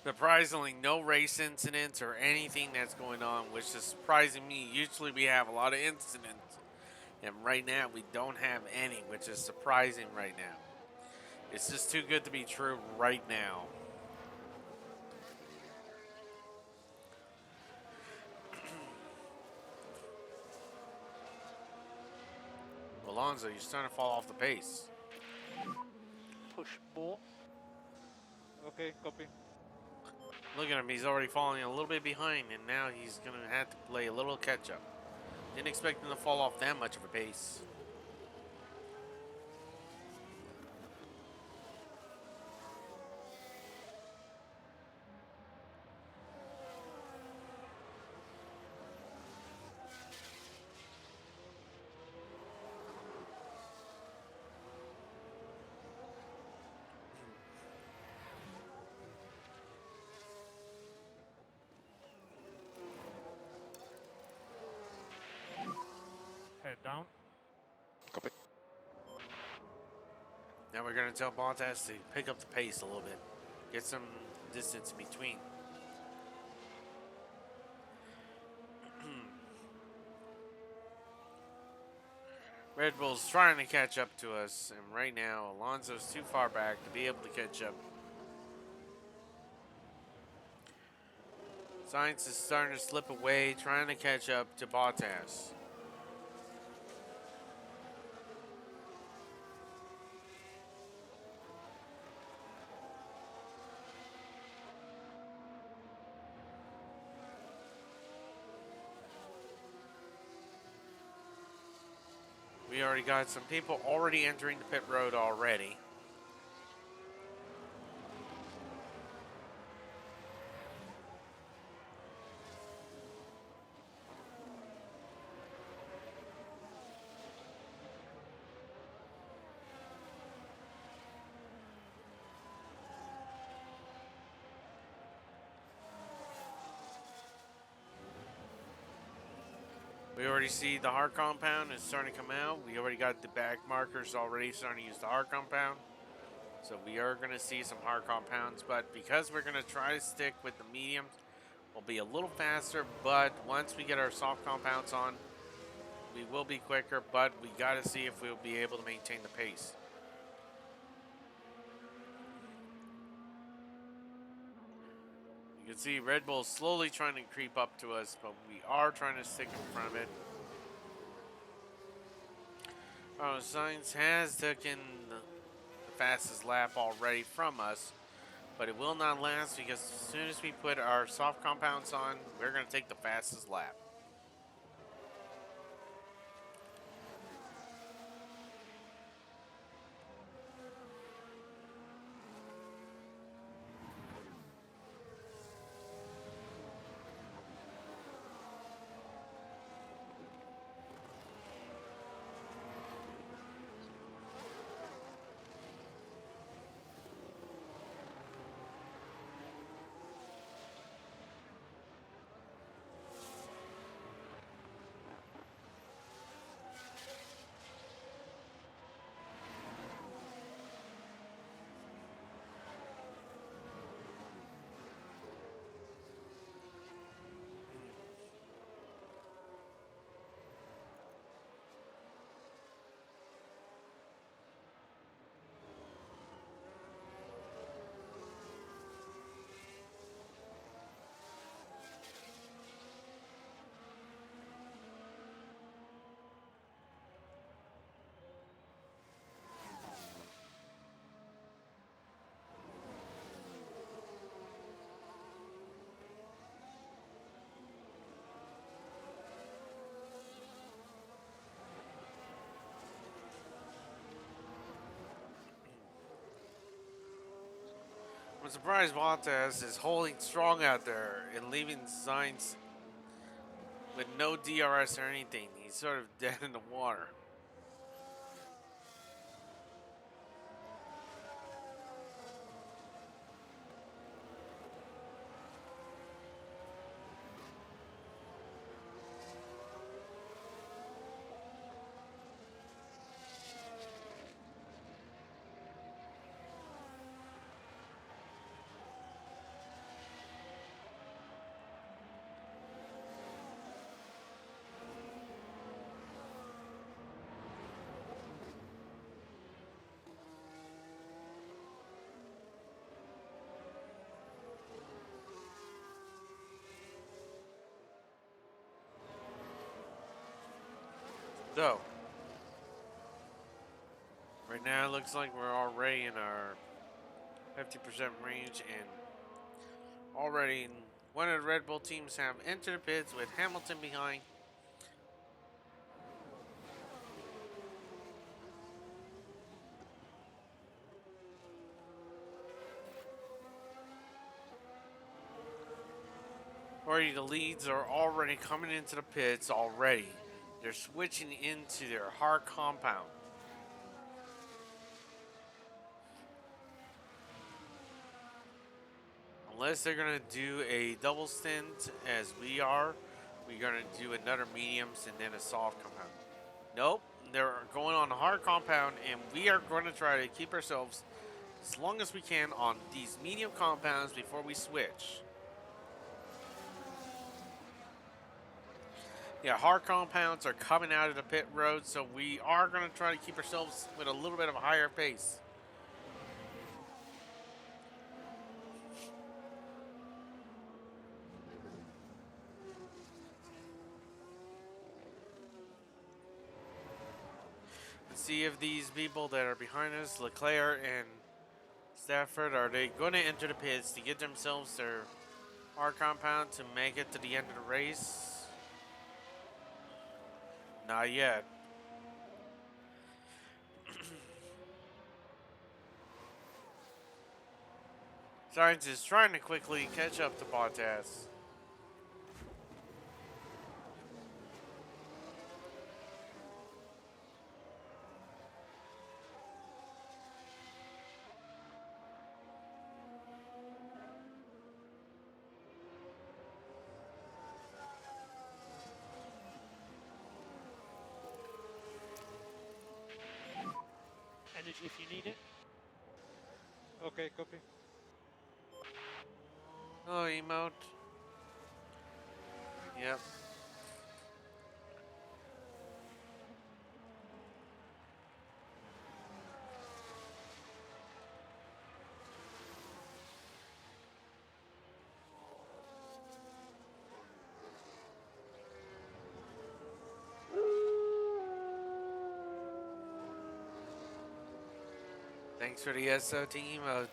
Surprisingly, no race incidents or anything that's going on, which is surprising me. Usually we have a lot of incidents, and right now we don't have any, which is surprising right now. It's just too good to be true right now. Alonso, you're starting to fall off the pace. Push more. Okay, copy. Look at him, he's already falling a little bit behind, and now he's going to have to play a little catch up. Didn't expect him to fall off that much of a pace. Head down. Copy. Now we're going to tell Bottas to pick up the pace a little bit. Get some distance in between. Red Bull's trying to catch up to us, and right now Alonso's too far back to be able to catch up. Sainz is starting to slip away, trying to catch up to Bottas. We already got some people already entering the pit road already. We already see the hard compound is starting to come out. We already got the back markers already starting to use the hard compound. So we are going to see some hard compounds, but because we're going to try to stick with the mediums, we'll be a little faster, but once we get our soft compounds on, we will be quicker, but we got to see if we'll be able to maintain the pace. You can see Red Bull slowly trying to creep up to us, but we are trying to stick in front of it. Sainz has taken the fastest lap already from us, but it will not last because as soon as we put our soft compounds on, we're going to take the fastest lap. I'm surprised Bottas is holding strong out there and leaving Sainz with no DRS or anything. He's sort of dead in the water. So, right now it looks like we're already in our 50% range, and already one of the Red Bull teams have entered the pits with Hamilton behind. Already the leads are already coming into the pits already. They're switching into their hard compound. Unless they're going to do a double stint as we are, we're going to do another mediums and then a soft compound. Nope, they're going on a hard compound, and we are going to try to keep ourselves as long as we can on these medium compounds before we switch. Yeah, hard compounds are coming out of the pit road, so we are going to try to keep ourselves with a little bit of a higher pace. Let's see if these people that are behind us, Leclerc and Stafford, are they going to enter the pits to get themselves their hard compound to make it to the end of the race? Not yet. Science is trying to quickly catch up to Bottas. Energy if you need it. Okay, copy. Oh, emote. Yep. Thanks for the SOT emote,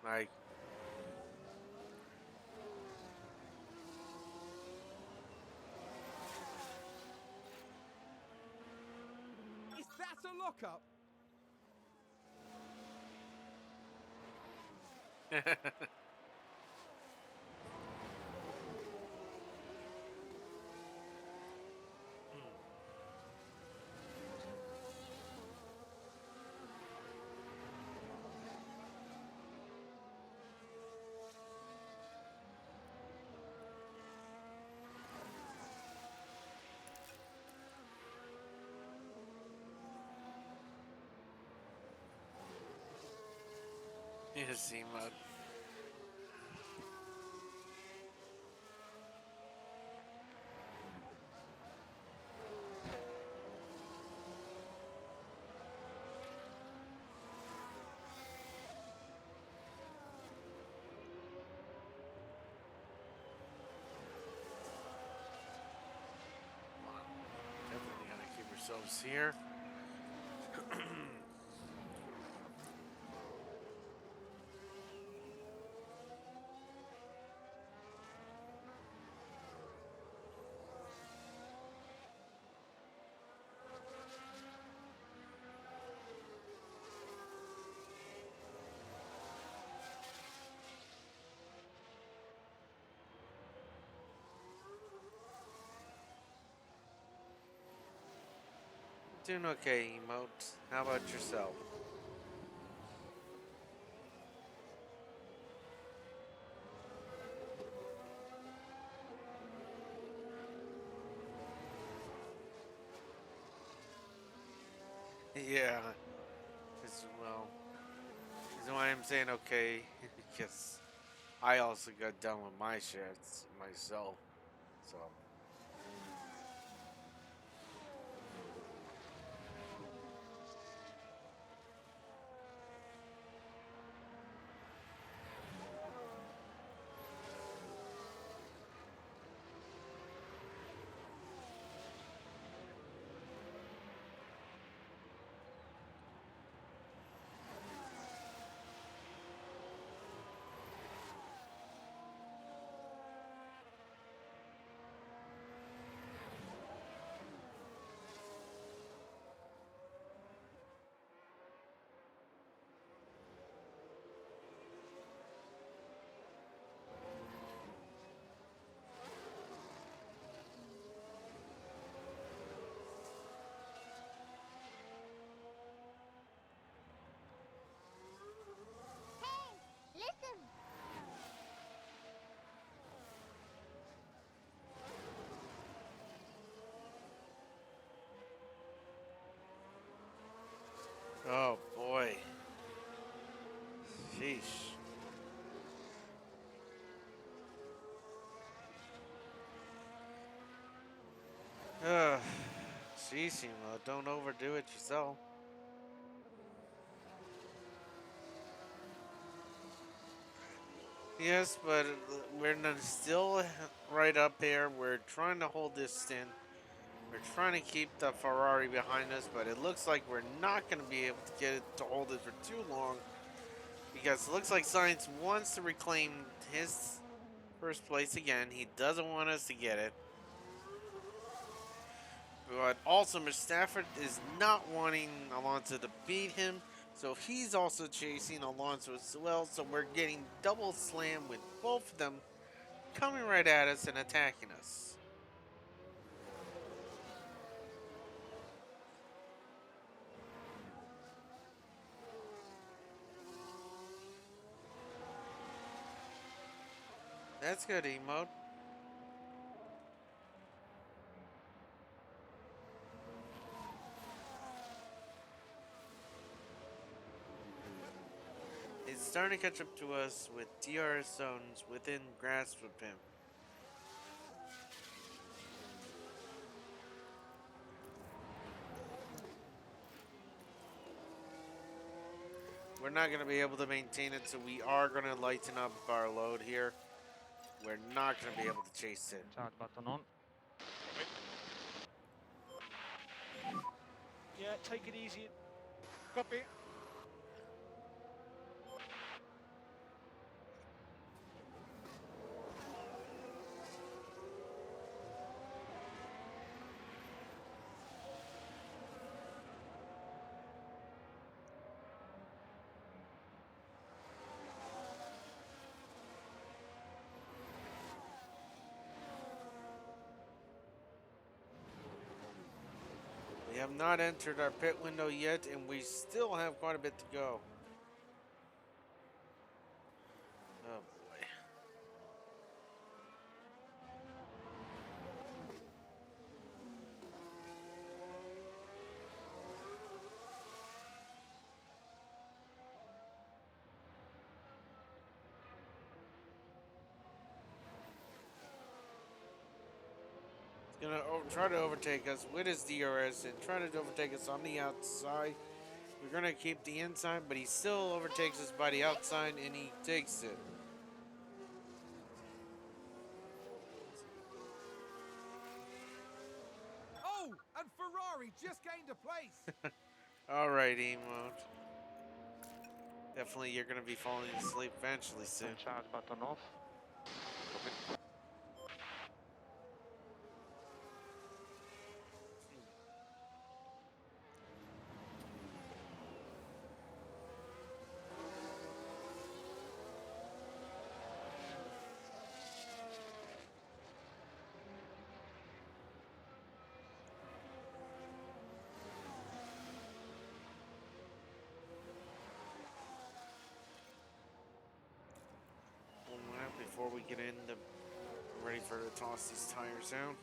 Mike. Is that a lockup? Yes, emote. Definitely gotta keep ourselves here. Doing okay, emote. How about yourself? Yeah. Well, reason why I'm saying okay, because I also got done with my shits myself. So, Jeez, Emo, don't overdo it yourself. Yes, but still right up there. We're trying to hold this stint. We're trying to keep the Ferrari behind us, but it looks like we're not going to be able to get it to hold it for too long because it looks like Science wants to reclaim his first place again. He doesn't want us to get it. But also, Mr. Stafford is not wanting Alonso to beat him, so he's also chasing Alonso as well. So we're getting double slam with both of them coming right at us and attacking us. That's good, emote. It's starting to catch up to us with DRS zones within grasp of him. We're not going to be able to maintain it, so we are going to lighten up our load here. We're not going to be able to chase it. Start button on. Yeah, take it easy. Copy. We have not entered our pit window yet, and we still have quite a bit to go. Oh boy. He's gonna try to overtake us with his DRS and try to overtake us on the outside. We're gonna keep the inside, but he still overtakes us by the outside and he takes it. Oh, and Ferrari just gained a place. Alright, emote. Definitely you're gonna be falling asleep eventually soon. Start button off. Copy. One lap before we get in the ready for to toss these tires out.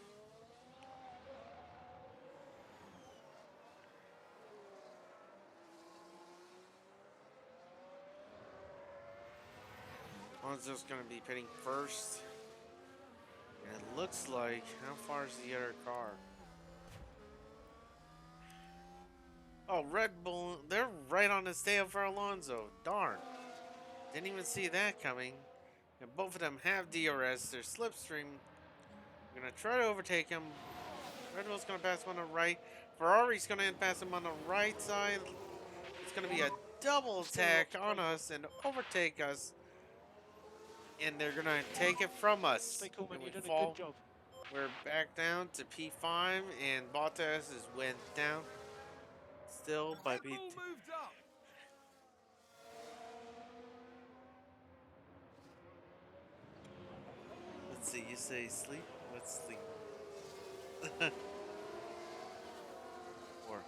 Alonso's gonna be pitting first. And it looks like, how far is the other car? Oh, Red Bull, they're right on his tail for Alonso. Darn. Didn't even see that coming. And both of them have DRS. They're slipstream. We're going to try to overtake him. Red Bull's going to pass him on the right. Ferrari's going to pass him on the right side. It's going to be a double attack on us and overtake us. And they're going to take it from us. Stay cool, man. And You're we doing a fall. good job. We're back down to P5, and Bottas is went down. Still by Red P. Bull moved up. Let's see. You say sleep. Let's sleep. Or,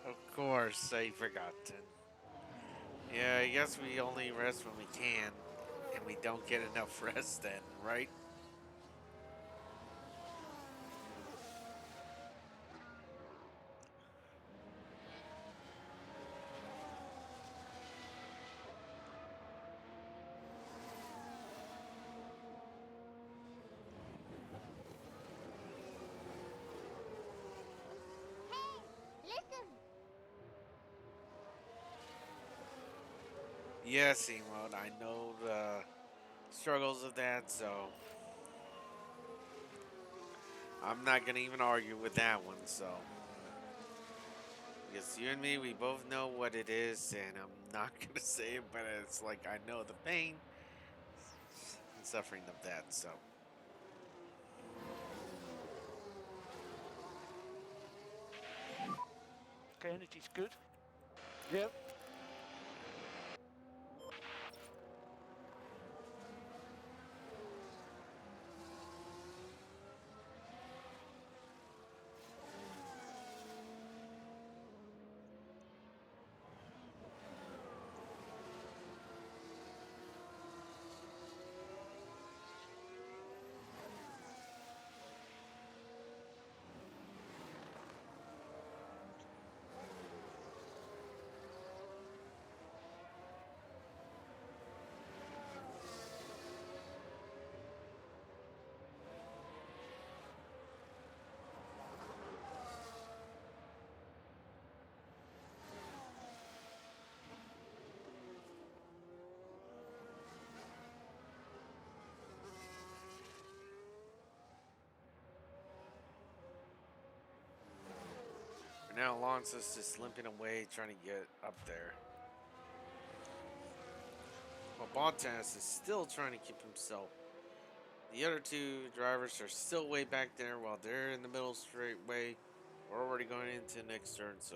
of course, I forgot. Yeah, I guess we only rest when we can, and we don't get enough rest then, right? Yes, emote. I know the struggles of that, so I'm not gonna even argue with that one. So, because you and me, we both know what it is, and I'm not gonna say it, but it's like I know the pain and suffering of that. So, Okay, energy's good. Yep. for now, Alonso's just limping away, trying to get up there. While Bottas is still trying to keep himself. The other two drivers are still way back there while they're in the middle straightway. We're already going into the next turn, so.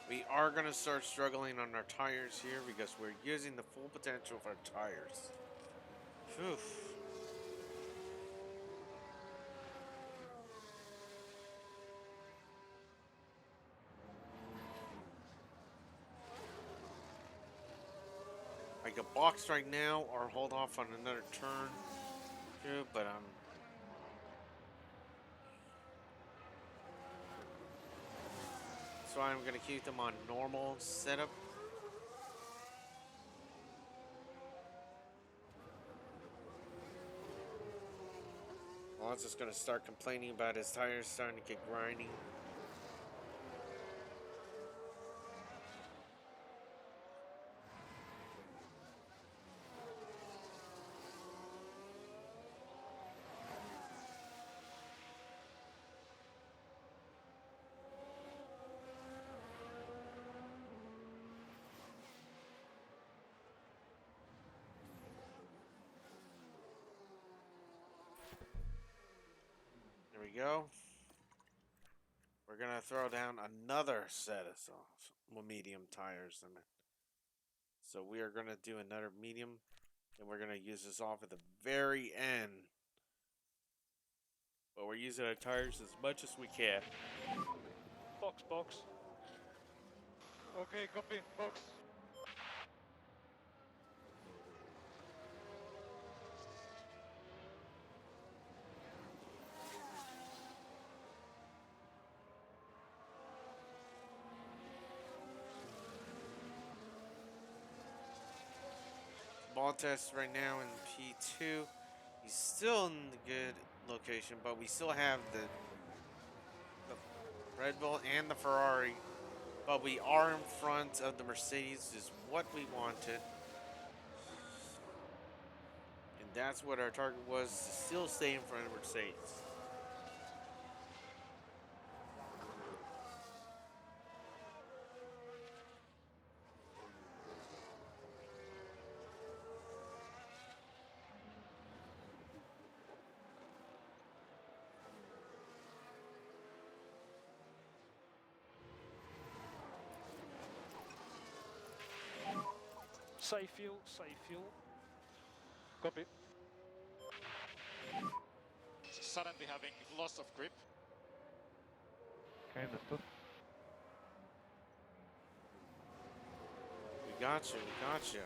We are going to start struggling on our tires here because we're using the full potential of our tires. Phew. I could box right now or hold off on another turn. True, but so I'm going to keep them on normal setup. Alonso's going to start complaining about his tires starting to get grinding. There we go. We're going to throw down another set of medium tires. So we are going to do another medium, and we're going to use this off at the very end. But we're using our tires as much as we can. Box, box. Okay, copy. Box. Ball test right now in P2. He's still in the good location, but we still have the Red Bull and the Ferrari. But we are in front of the Mercedes, is what we wanted. And that's what our target was, to still stay in front of Mercedes. Safe fuel, safe fuel. Copy. Suddenly having loss of grip. Okay, understood. We got you, we got you.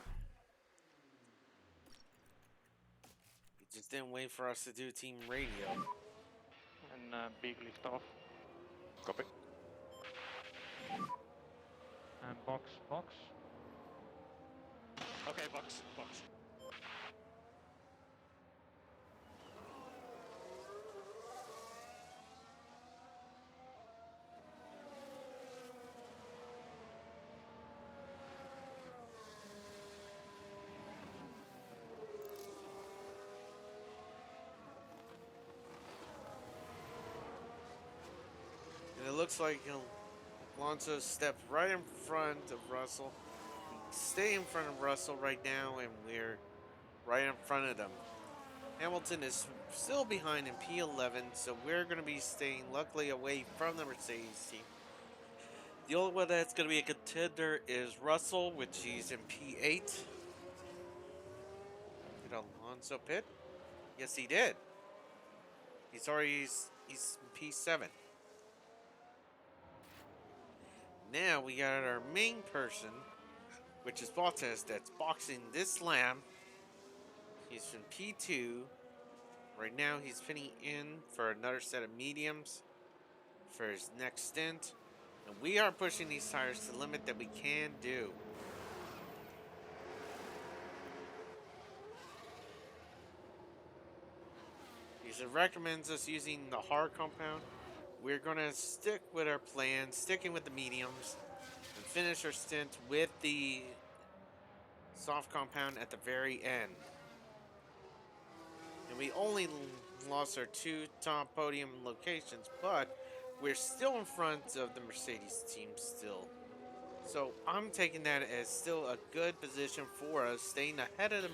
You just didn't wait for us to do team radio. And big lift off. Copy. And box, box. Okay, box, box. looks like Alonso stepped right in front of Russell. We stay in front of Russell right now, and we're right in front of them. Hamilton is still behind in P11, so we're going to be staying luckily away from the Mercedes team. The only one that's going to be a contender is Russell, which he's in P8. Did Alonso pit? Yes, he did. He's P7. Now we got our main person, which is Bottas, that's boxing this lap. He's from P2. Right now he's pinning in for another set of mediums for his next stint. And we are pushing these tires to the limit that we can do. He recommends us using the hard compound. We're going to stick with our plan, sticking with the mediums, and finish our stint with the soft compound at the very end. And we only lost our 2 top podium locations, but we're still in front of the Mercedes team still. So I'm taking that as still a good position for us, staying ahead of them.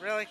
Really?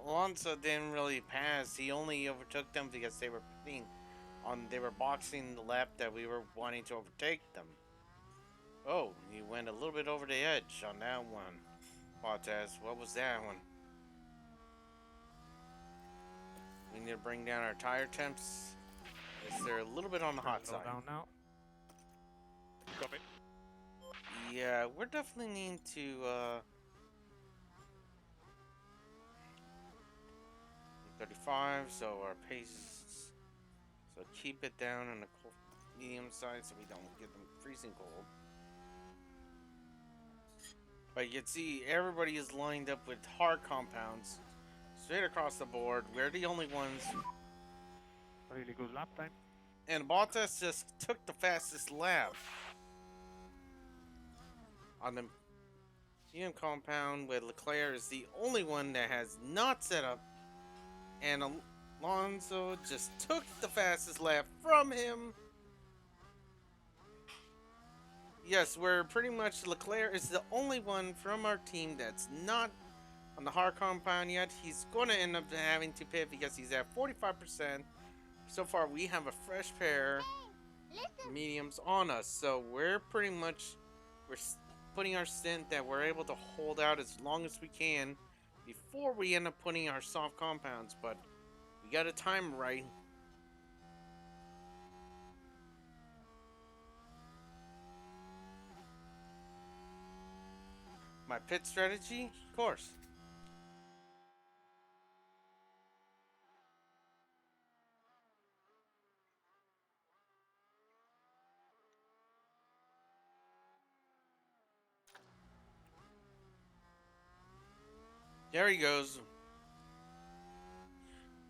Alonso didn't really pass. He only overtook them because they were boxing the lap that we were wanting to overtake them. Oh, he went a little bit over the edge on that one. Bottas, what was that one? We need to bring down our tire temps. Yes, they're a little bit on the hot side. Down now. Copy. Yeah, we're definitely needing to 35, so our pace is, so keep it down on the medium side so we don't get them freezing cold. But you can see everybody is lined up with hard compounds straight across the board. We're the only ones. Really good lap time. And Bottas just took the fastest lap on the medium compound, with Leclerc is the only one that has not set up. And Alonso just took the fastest lap from him. Yes, we're pretty much, Leclerc is the only one from our team that's not on the hard compound yet. He's going to end up having to pit because he's at 45%. So far, we have a fresh pair of mediums on us. So we're pretty much, we're putting our stint that we're able to hold out as long as we can before we end up putting our soft compounds. But we got to time right. My pit strategy? Of course. There he goes.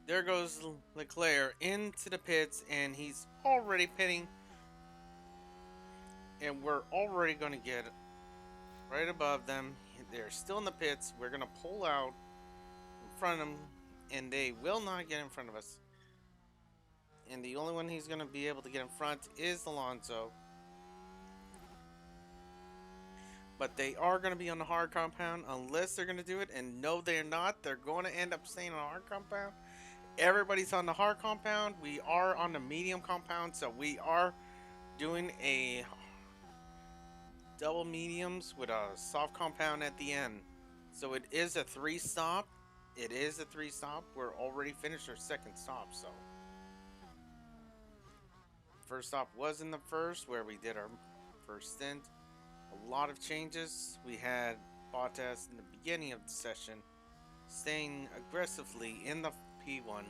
There goes Leclerc into the pits, and he's already pitting. And we're already going to get right above them. They're still in the pits. We're going to pull out in front of them, and they will not get in front of us. And the only one he's going to be able to get in front is Alonso. But they are going to be on the hard compound unless they're going to do it. And no, they're not. They're going to end up staying on the hard compound. Everybody's on the hard compound. We are on the medium compound. So we are doing a double mediums with a soft compound at the end. So it is a 3-stop. It is a 3-stop. We're already finished our second stop. So first stop was in the first where we did our first stint. A lot of changes. We had Bottas in the beginning of the session staying aggressively in the P1.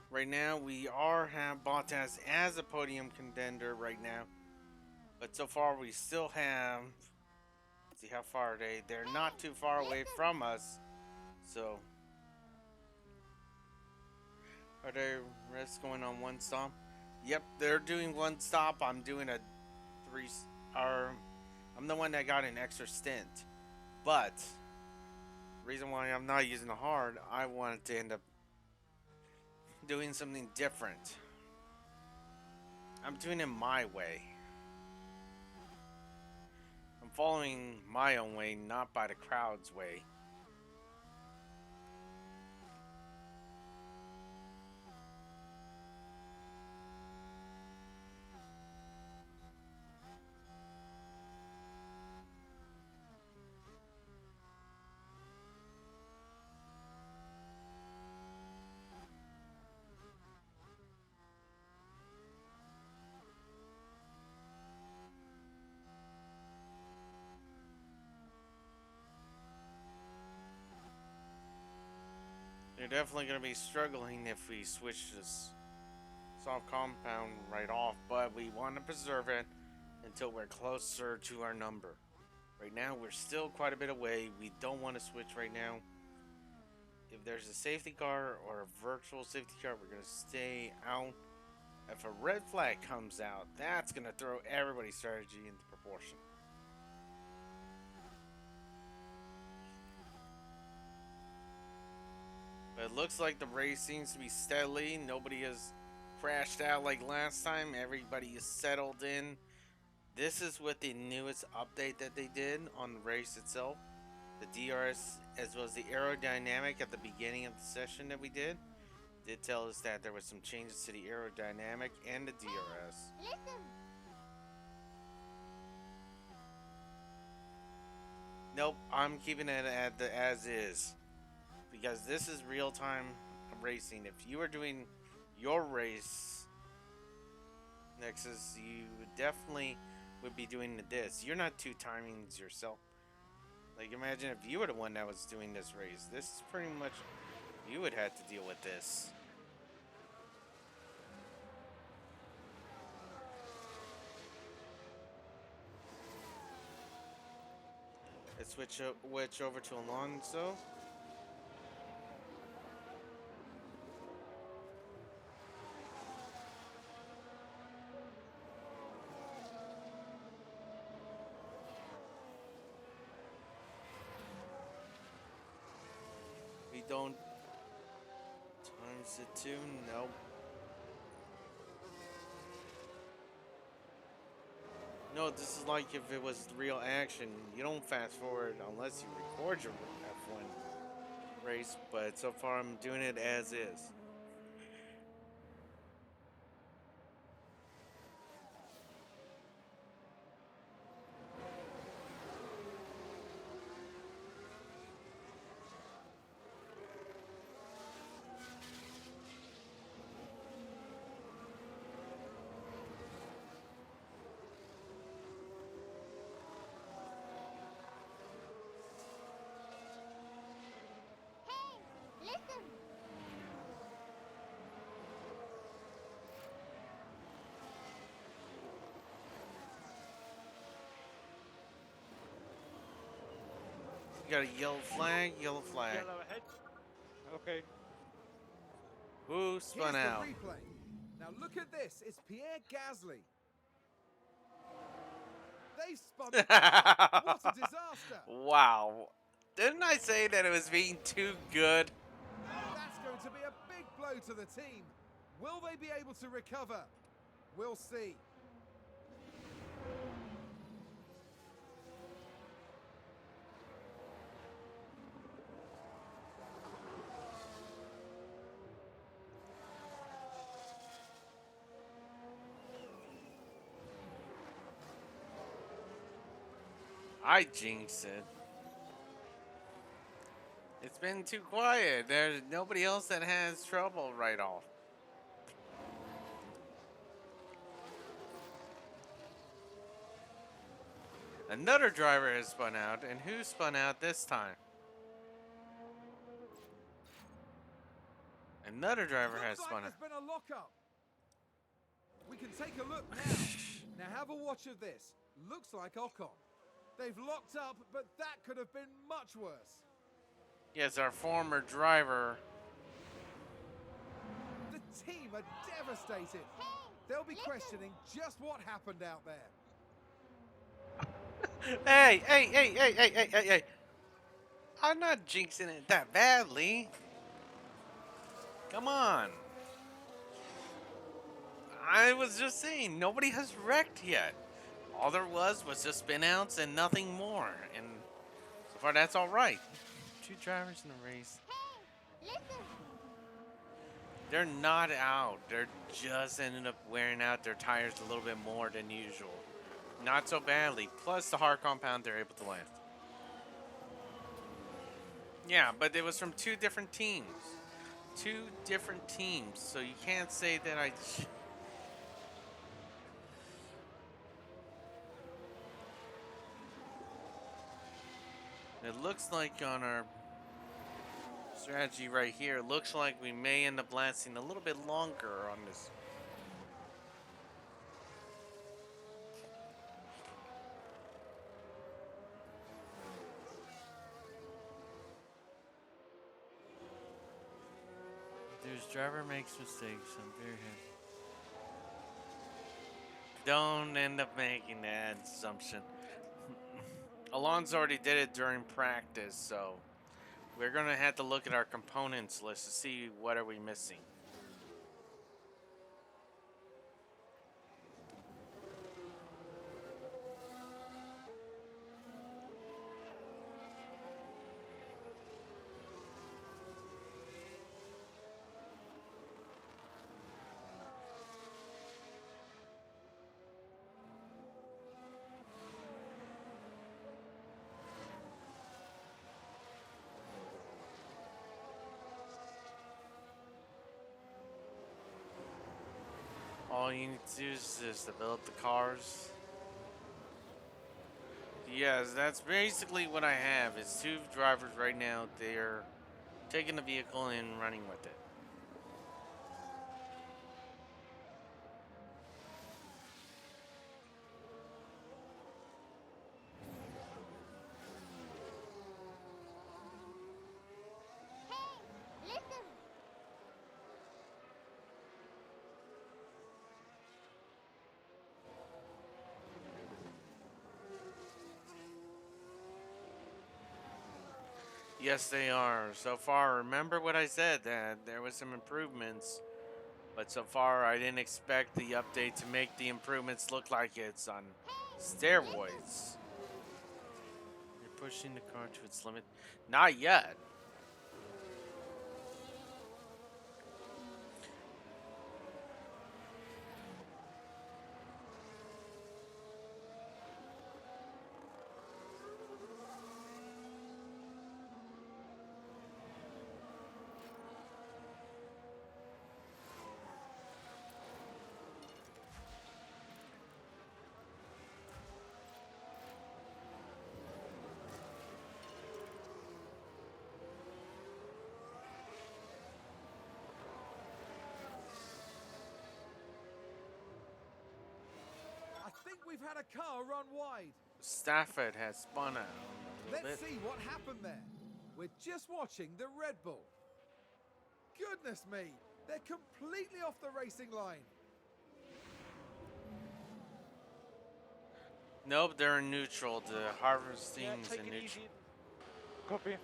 Right now we have Bottas as a podium contender right now. But so far we still have, let's see how far are they? They're not too far away from us. So are they rest going on one stop? Yep, they're doing one stop. I'm doing a 3 or I'm the one that got an extra stint. But the reason why I'm not using the hard, I wanted to end up doing something different. I'm doing it my way. I'm following my own way, not by the crowd's way. They're definitely going to be struggling if we switch this soft compound right off, but we want to preserve it until we're closer to our number. Right now, we're still quite a bit away. We don't want to switch right now. If there's a safety car or a virtual safety car, we're going to stay out. If a red flag comes out, that's going to throw everybody's strategy into proportion. But it looks like the race seems to be steadily. Nobody has crashed out like last time. Everybody is settled in. This is with the newest update that they did on the race itself. The DRS as well as the aerodynamic at the beginning of the session that we did tell us that there was some changes to the aerodynamic and the DRS. Listen. Nope, I'm keeping it at the as is. Because this is real-time racing. If you are doing your race, Nexus, you definitely would be doing this. You're not two timings yourself. Like, imagine if you were the one that was doing this race. This is pretty much, you would have to deal with this. Let's switch over to Alonso. We don't times it 2. Nope. No, this is like if it was real action. You don't fast forward unless you record your F1 race, but so far I'm doing it as is. Hey, listen. got a yellow flag, yellow flag. Yellow ahead. Okay. Who Here's spun the out? replay. Now look at this. It's Pierre Gasly. They spun the car. What a disaster. Wow. Didn't I say that it was being too good? That's going to be a big blow to the team. Will they be able to recover? We'll see. I jinxed it. It's been too quiet. There's nobody else that has trouble right off. Another driver has spun out, and who spun out this time? Another driver has Looks spun like out. there's been a lockup. We can take a look now. Now have a watch of this. Looks like Ocon. They've locked up, but that could have been much worse. Yes, our former driver. The team are devastated. They'll be questioning just what happened out there. Hey, hey, hey, hey, hey, hey, hey, hey. I'm not jinxing it that badly. Come on. I was just saying, nobody has wrecked yet. All there was just spin outs and nothing more. And so far, that's all right. Two drivers in the race. Hey, listen. They're not out. They're just ended up wearing out their tires a little bit more than usual. Not so badly. Plus the hard compound they're able to land. Yeah, but it was from two different teams. Two different teams. So you can't say that I... It looks like on our strategy right here, it looks like we may end up lasting a little bit longer on this. This driver makes mistakes. I'm very happy. Don't end up making that assumption. Alonso already did it during practice, so we're gonna have to look at our components list to see what are we missing. All you need to do is just develop the cars. Yes, that's basically what I have. Is two drivers right now. They're taking the vehicle and running with it. Hey, listen. Yes, they are. So far, remember what I said, that there was some improvements. But so far, I didn't expect the update to make the improvements look like it's on steroids. You're pushing the car to its limit. Not yet. we've had a car run wide. Stafford has spun out a little Let's bit. see what happened there. We're just watching the Red Bull. Goodness me, they're completely off the racing line. Nope, they're in neutral. The Yeah, harvesting's take in it neutral. easy. Copy.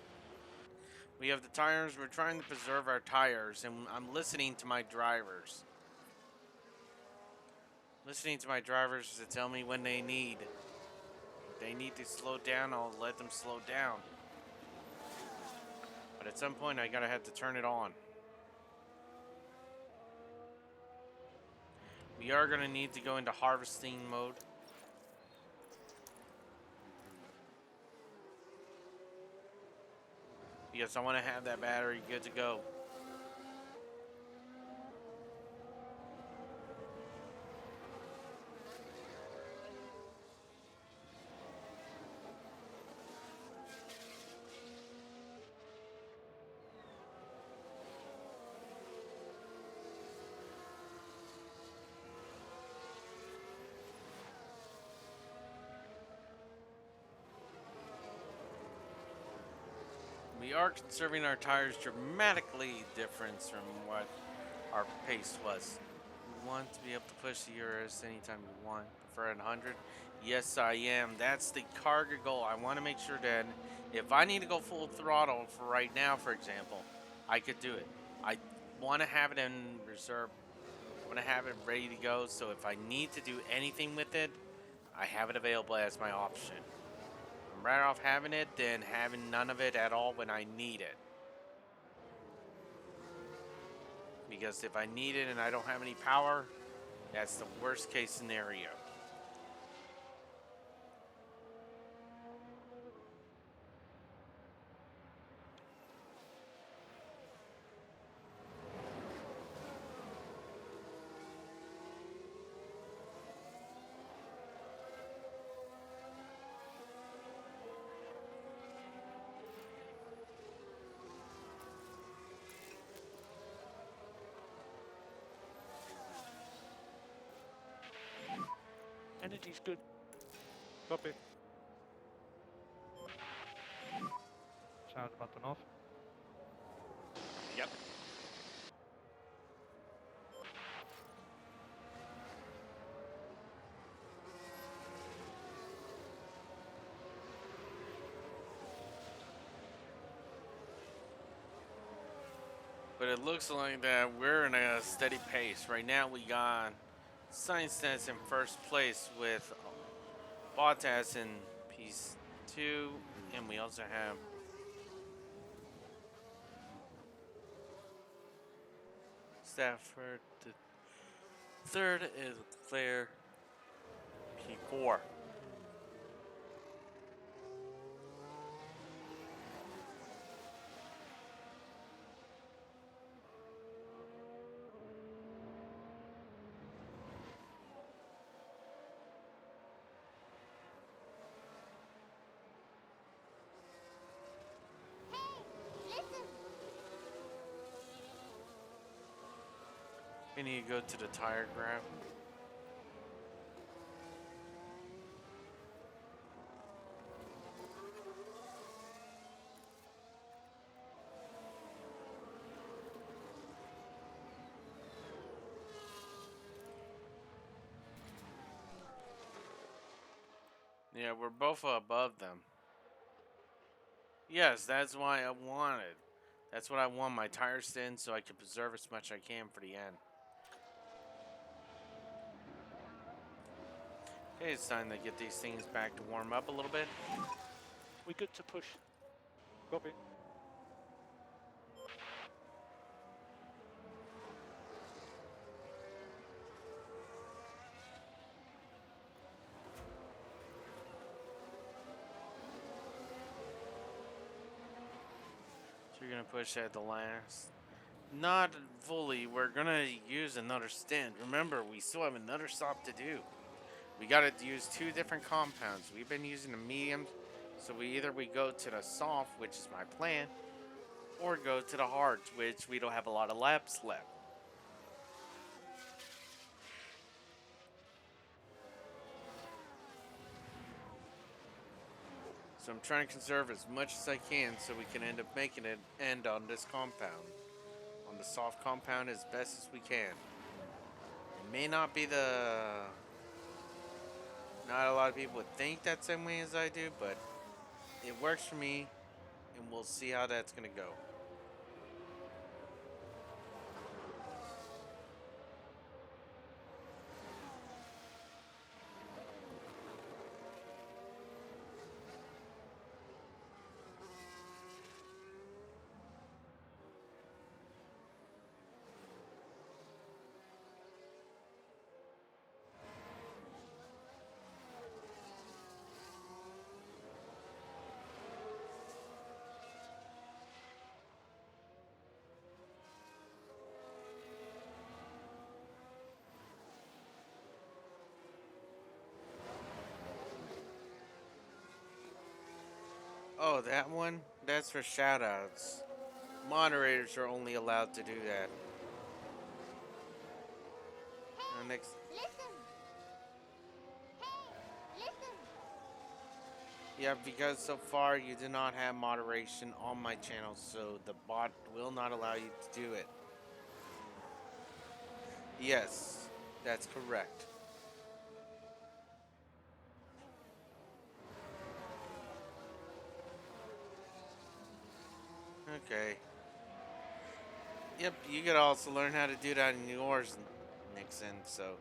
We have the tires. We're trying to preserve our tires, and I'm listening to my drivers. Listening to my drivers to tell me when they need. If they need to slow down, I'll let them slow down. But at some point, I gotta have to turn it on. We are gonna need to go into harvesting mode. Because I want to have that battery good to go. We are conserving our tires dramatically different from what our pace was. We want to be able to push the ERS anytime you want. Prefer at 100? Yes, I am. That's the cargo goal. I want to make sure that if I need to go full throttle for right now, for example, I could do it. I want to have it in reserve. I want to have it ready to go, so if I need to do anything with it, I have it available as my option. I'm better off having it than having none of it at all when I need it. Because if I need it and I don't have any power, that's the worst case scenario. Energy's good. Copy. Sound button off. Yep. But it looks like that we're in a steady pace. Right now we got Science in first place with Bottas in P2, and we also have Stafford. The third is Claire P4. Hey, listen. We need to go to the tire graph. Yeah, we're both above them. Yes, that's why I wanted. That's what I want my tires in so I can preserve as much as I can for the end. Okay, it's time to get these things back to warm up a little bit. We're good to push. Copy. So you're gonna push at the last. Not fully. We're gonna use another stint. Remember, we still have another stop to do. We gotta use two different compounds. We've been using the medium, so we go to the soft, which is my plan, or go to the hard, which we don't have a lot of laps left. So I'm trying to conserve as much as I can so we can end up making it end on this compound. On the soft compound as best as we can. It may not be the... Not a lot of people would think that same way as I do, but it works for me, and we'll see how that's going to go. Oh, that one? That's for shoutouts. Moderators are only allowed to do that. Now next... Listen. Hey, listen. Yeah, because so far you do not have moderation on my channel, so the bot will not allow you to do it. Yes, that's correct. Okay. Yep, you could also learn how to do that in yours, Nixon, so...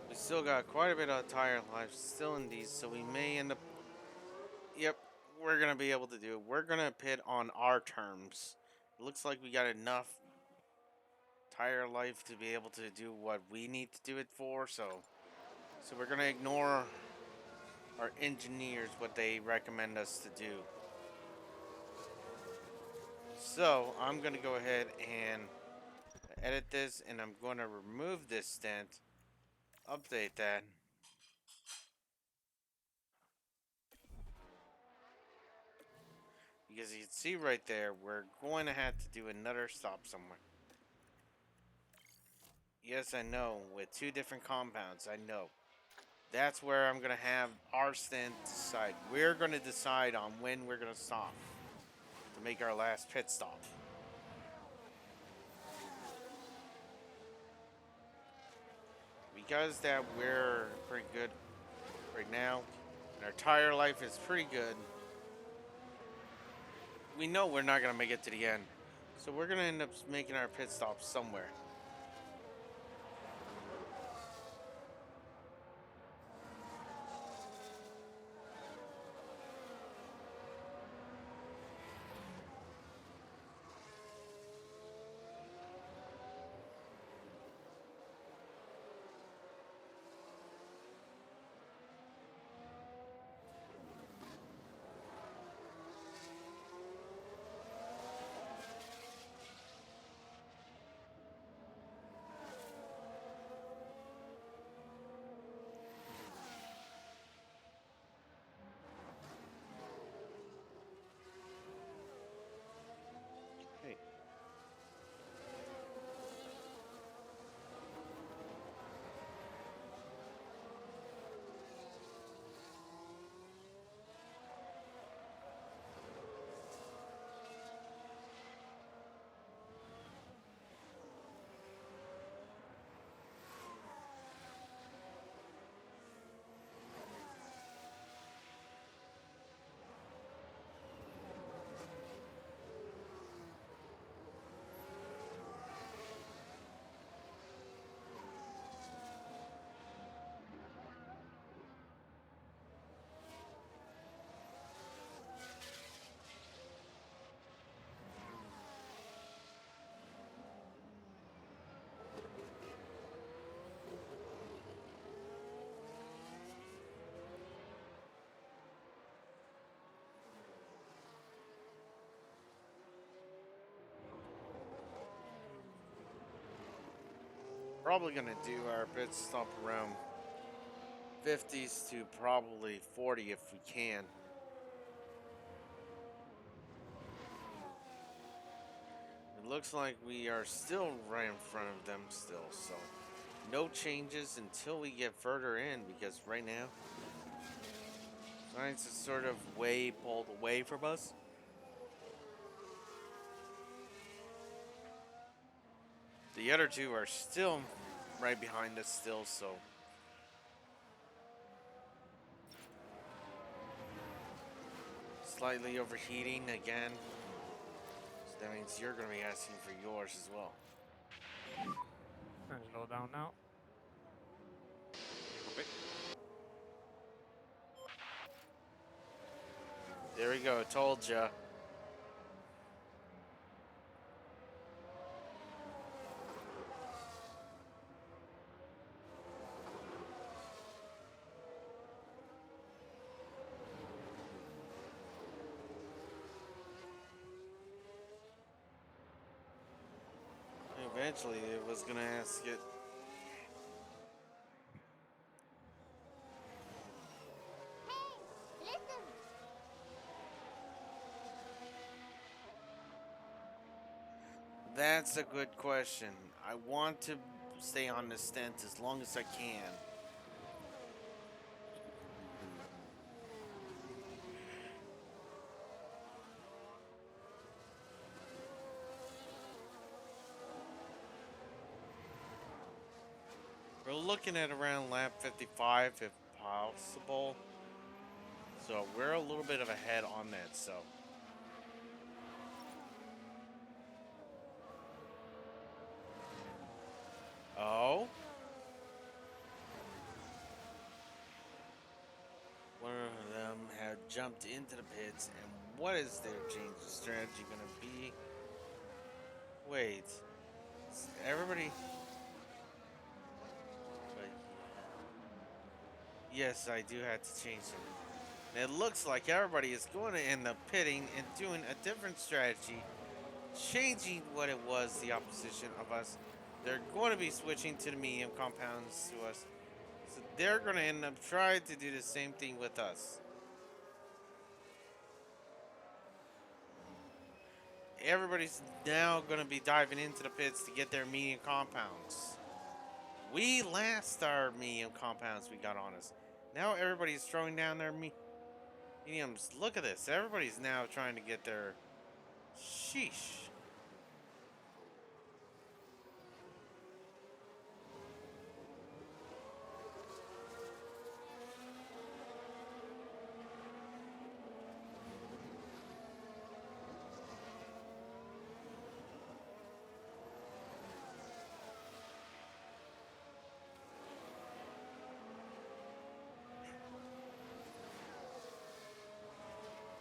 We still got quite a bit of tire life still in these, so we may end up... Yep, we're gonna be able to do it. We're gonna pit on our terms. It looks like we got enough tire life to be able to do what we need to do it for, so we're gonna ignore our engineers what they recommend us to do. So I'm gonna go ahead and edit this, and I'm gonna remove this stent, update that. Because you can see right there, we're going to have to do another stop somewhere. Yes, I know, with two different compounds, I know. That's where I'm going to have our stand decide. We're going to decide on when we're going to stop to make our last pit stop. Because that we're pretty good right now, and our tire life is pretty good, we know we're not going to make it to the end. So we're going to end up making our pit stop somewhere. Probably gonna do our pit stop around 50s to probably 40 if we can. It looks like we are still right in front of them still, so no changes until we get further in because right now science is sort of way pulled away from us. The other two are still right behind us still, so slightly overheating again. So that means you're going to be asking for yours as well. And slow down now. Copy. There we go, told ya. Eventually, it was gonna ask it. Hey, listen. That's a good question. I want to stay on this stent as long as I can. We're looking at around lap 55 if possible. So we're a little bit of ahead on that, so. Oh? One of them had jumped into the pits, and what is their change of strategy gonna be? Wait. Everybody. But yes, I do have to change it. And it looks like everybody is going to end up pitting and doing a different strategy, changing what it was the opposition of us. They're going to be switching to the medium compounds to us. So they're going to end up trying to do the same thing with us. Everybody's now going to be diving into the pits to get their medium compounds. We lost our medium compounds we got on us. Now everybody's throwing down their mediums. Look at this. Everybody's now trying to get their... Sheesh.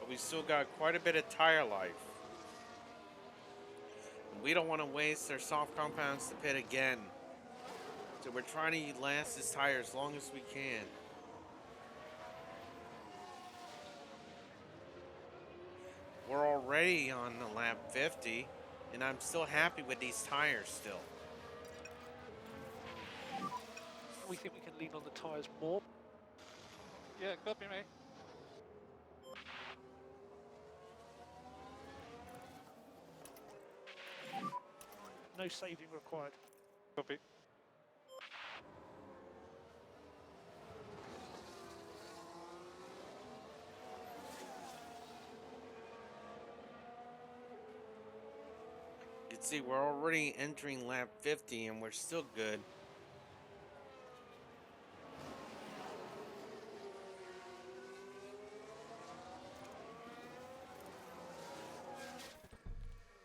But we still got quite a bit of tire life. We don't want to waste our soft compounds to pit again. So we're trying to last this tire as long as we can. We're already on the lap 50, and I'm still happy with these tires still. We think we can lean on the tyres more. Yeah, copy me. No saving required. Copy. You can see we're already entering lap 50 and we're still good.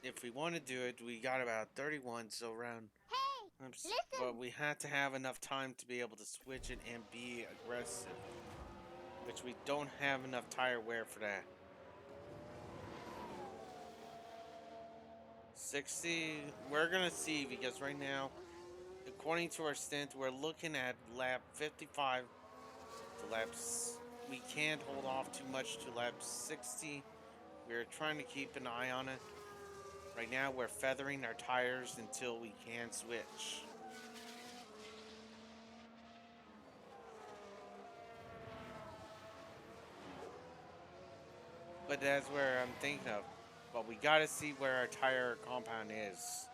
If we want to do it, we got about 31, so around. Hey, Oops. listen. But we had to have enough time to be able to switch it and be aggressive, which we don't have enough tire wear for that. 60, we're gonna see because right now, according to our stint, we're looking at lap 55 to laps. We can't hold off too much to lap 60. We're trying to keep an eye on it. Right now, we're feathering our tires until we can switch. But that's where I'm thinking of. But we gotta see where our tire compound is.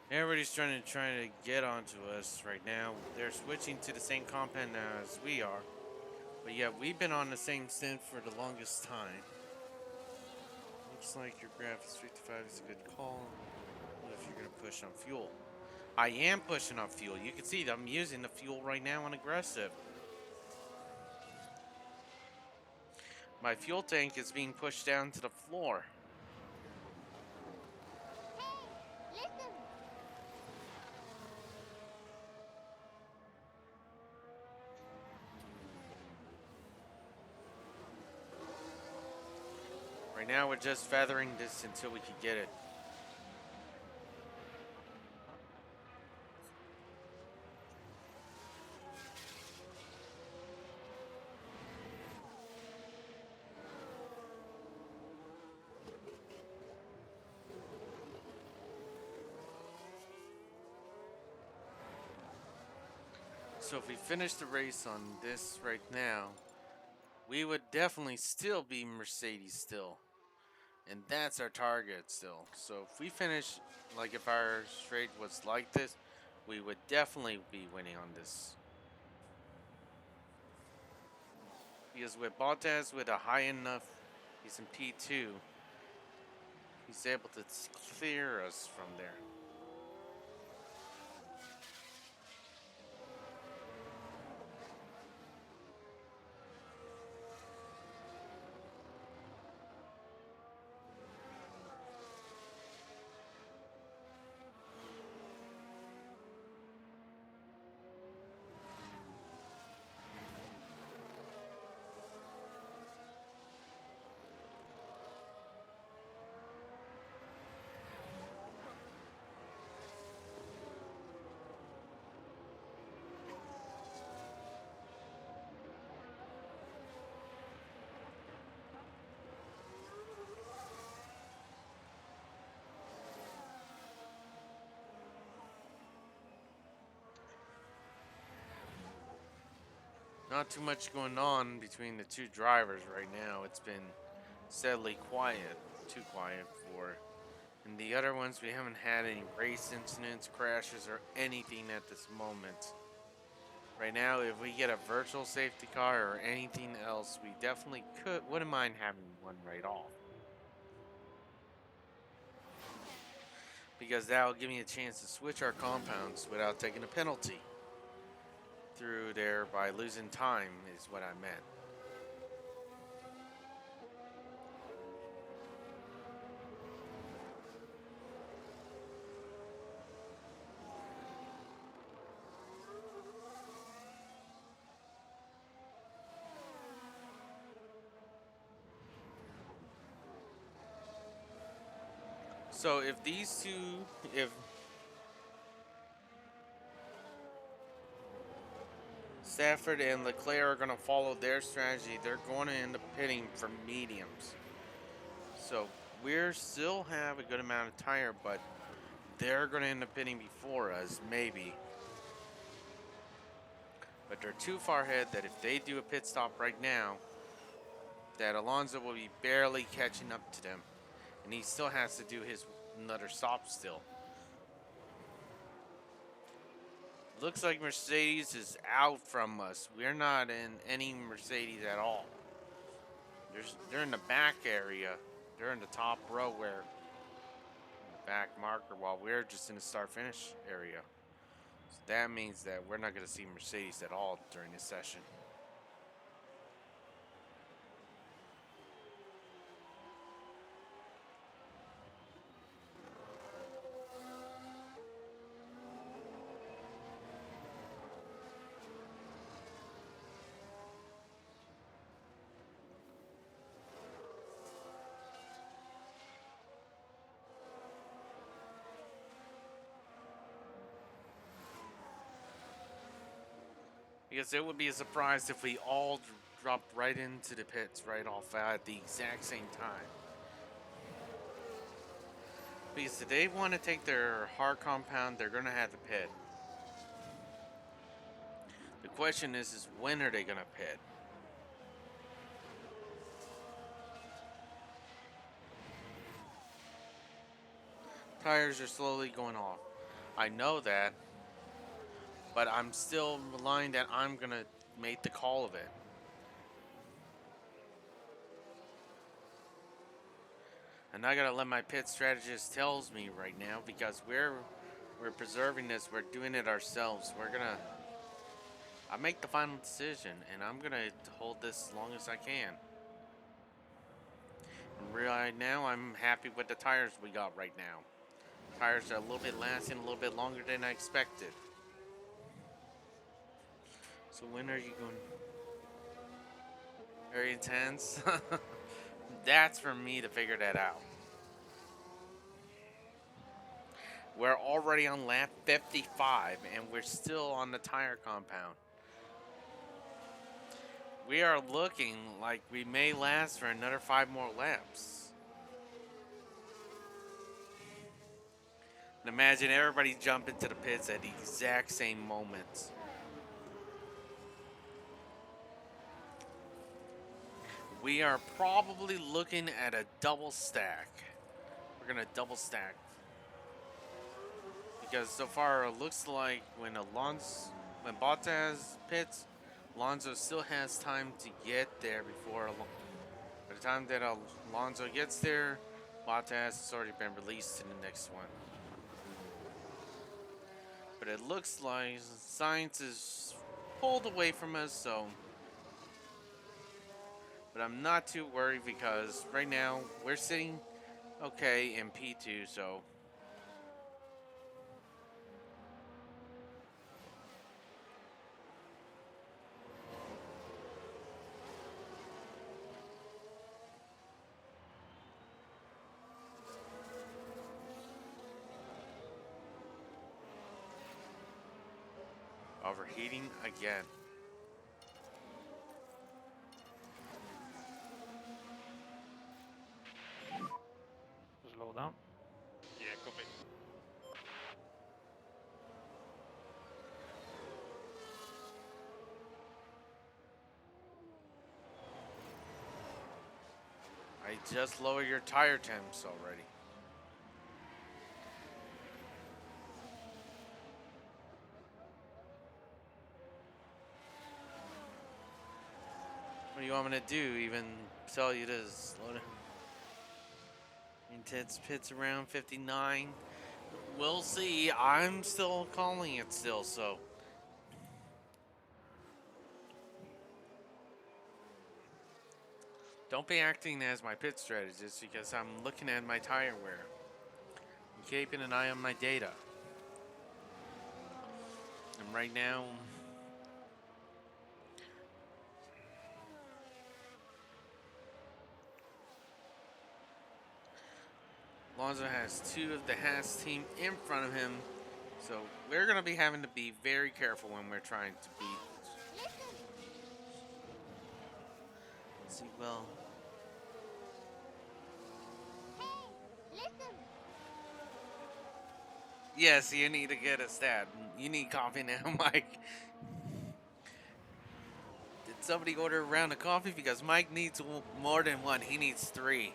Everybody's trying to get onto us right now. They're switching to the same compound now as we are. But yet we've been on the same synth for the longest time. Looks like your graphics 55 is a good call. What if you're gonna push on fuel? I am pushing on fuel. You can see that I'm using the fuel right now on aggressive. My fuel tank is being pushed down to the floor. Hey, listen. Right now we're just feathering this until we can get it. So if we finish the race on this right now, we would definitely still be Mercedes still. And that's our target still. So if we finish, like if our straight was like this, we would definitely be winning on this. Because with Bottas with a high enough, he's in P2, he's able to clear us from there. Not too much going on between the two drivers right now. It's been steadily quiet, too quiet for. And the other ones, we haven't had any race incidents, crashes, or anything at this moment. Right now, if we get a virtual safety car or anything else, we definitely wouldn't mind having one right off. Because that'll give me a chance to switch our compounds without taking a penalty through there by losing time, is what I meant. So if these two, if Stafford and Leclerc are going to follow their strategy, they're going to end up pitting for mediums. So we're still have a good amount of tire, but they're going to end up pitting before us, maybe. But they're too far ahead that if they do a pit stop right now, that Alonso will be barely catching up to them. And he still has to do his another stop still. Looks like Mercedes is out from us. We're not in any Mercedes at all. They're in the back area. They're in the top row where back marker, while we're just in the start finish area. So that means that we're not going to see Mercedes at all during this session. Because it would be a surprise if we all dropped right into the pits right off at the exact same time. Because if they want to take their hard compound, they're going to have to pit. The question is when are they going to pit? Tires are slowly going off. I know that, but I'm still relying that I'm going to make the call of it. And I gotta let my pit strategist tells me right now because we're preserving this. We're doing it ourselves. I make the final decision, and I'm gonna hold this as long as I can. And right now, I'm happy with the tires we got right now. Tires are a little bit lasting a little bit longer than I expected. So when are you going? Very intense. That's for me to figure that out. We're already on lap 55, and we're still on the tire compound. We are looking like we may last for another 5 more laps. And imagine everybody jump into the pits at the exact same moment. We are probably looking at a double stack. We're gonna double stack. Because so far it looks like when Bottas pits, Alonso still has time to get there before. By the time that Alonso gets there, Bottas has already been released to the next one. But it looks like science is pulled away from us, so. But I'm not too worried because right now we're sitting okay in P2, so. Overheating again. Slow down. Yeah, copy. I just lowered your tire temps already. What do you want me to do? Even tell you to slow down? Intense pits around 59. We'll see. I'm still calling it still, so. Don't be acting as my pit strategist because I'm looking at my tire wear. I'm keeping an eye on my data. And right now, Alonso has 2 of the Haas team in front of him. So we're going to be having to be very careful when we're trying to beat. Let's see, well. Yes, you need to get a stat. You need coffee now, Mike. Did somebody order a round of coffee? Because Mike needs more than one. He needs 3.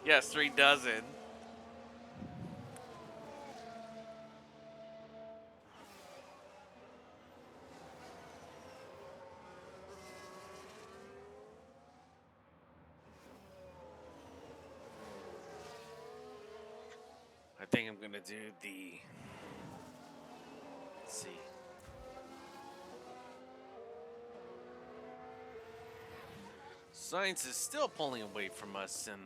Yes, 3 dozen. I think I'm going to do the. Let's see. Science is still pulling away from us, and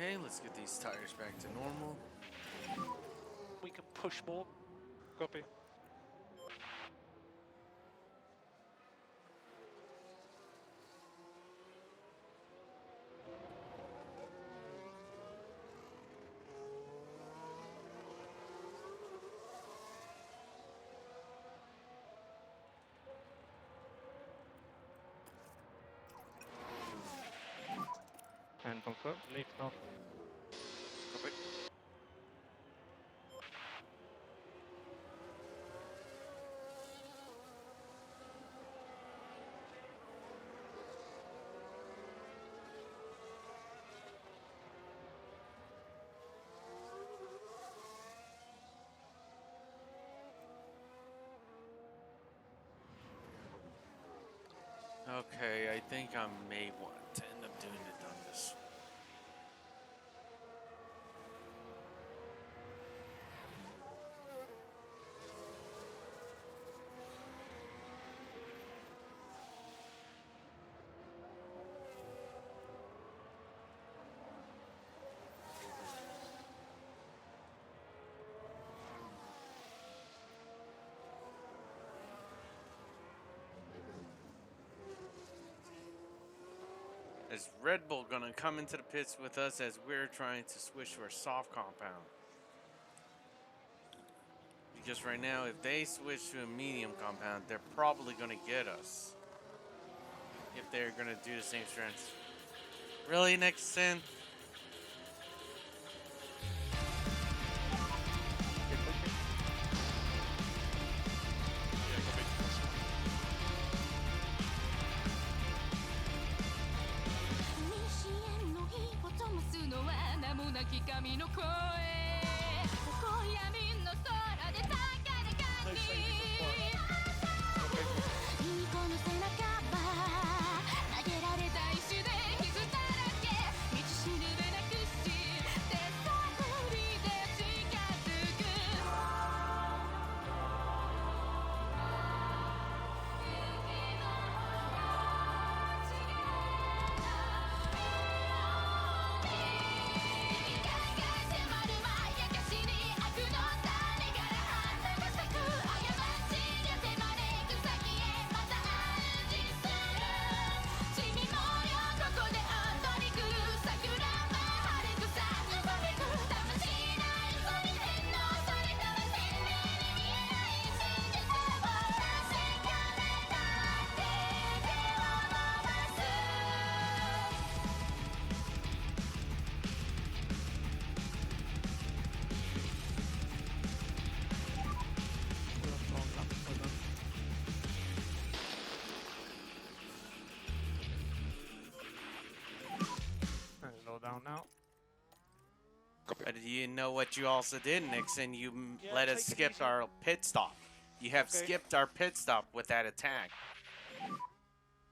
Okay, let's get these tires back to normal. We can push more. Copy. And confirm. Leave now. Copy. Okay, I think I may want to end up doing it on this. Is Red Bull gonna come into the pits with us as we're trying to switch to our soft compound? Because right now, if they switch to a medium compound, they're probably gonna get us. If they're gonna do the same strengths. Really, Nixon? Yeah, copy. 西への火を灯すのは名もなき神の声今夜みの空で高らか No に saving required. この背中は投げられた石で傷だらけ道しるべなくし手探りで近づく雪の落ちげた光が迫るまやかしに悪の種から花が咲く過ちが手招く先へまた暗示する君もよここで踊り狂う桜は晴れ草うごめく魂ないそれ天皇それとは鮮明に見えない真実を確かめたって手を伸ばす And slow down now. But you know what you also did, Nixon? You Yeah, let us take it skip easy. our pit stop. You have Okay. skipped our pit stop with that attack.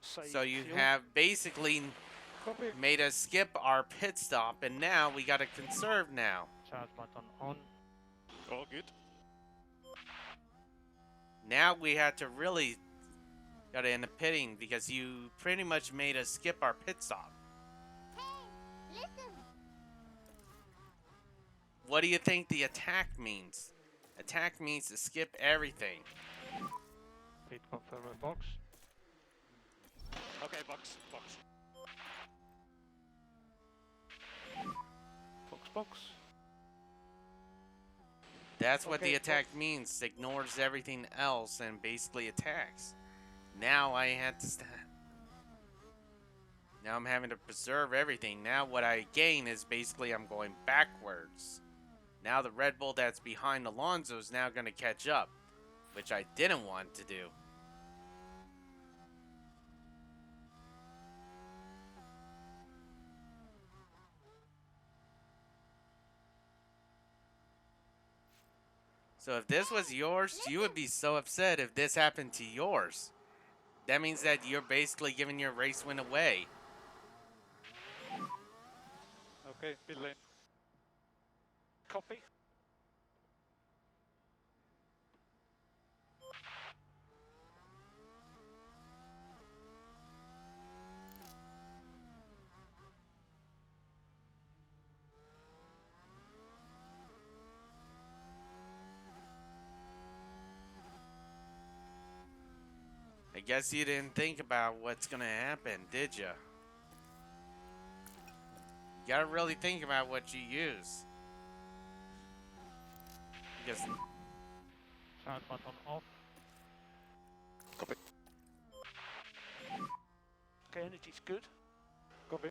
Save So you fuel. have basically Copy. made us skip our pit stop, and now we gotta conserve now. Charge button on. All good. Now we have to really gotta end up pitting because you pretty much made us skip our pit stop. Hey, listen. What do you think the attack means? Attack means to skip everything. Pit confirmer box. Okay, box. Box. That's what the Okay, attack means. Ignores everything else and basically attacks. Now I had to now I'm having to preserve everything. Now what I gain is basically I'm going backwards. Now the Red Bull that's behind Alonso is now going to catch up, which I didn't want to do. So if this was yours, you would be so upset if this happened to yours. That means that you're basically giving your race win away. Okay, pit lane. Copy. I guess you didn't think about what's gonna happen, did you? You gotta really think about what you use. Because Start button off. Copy. Okay, energy's good. Copy.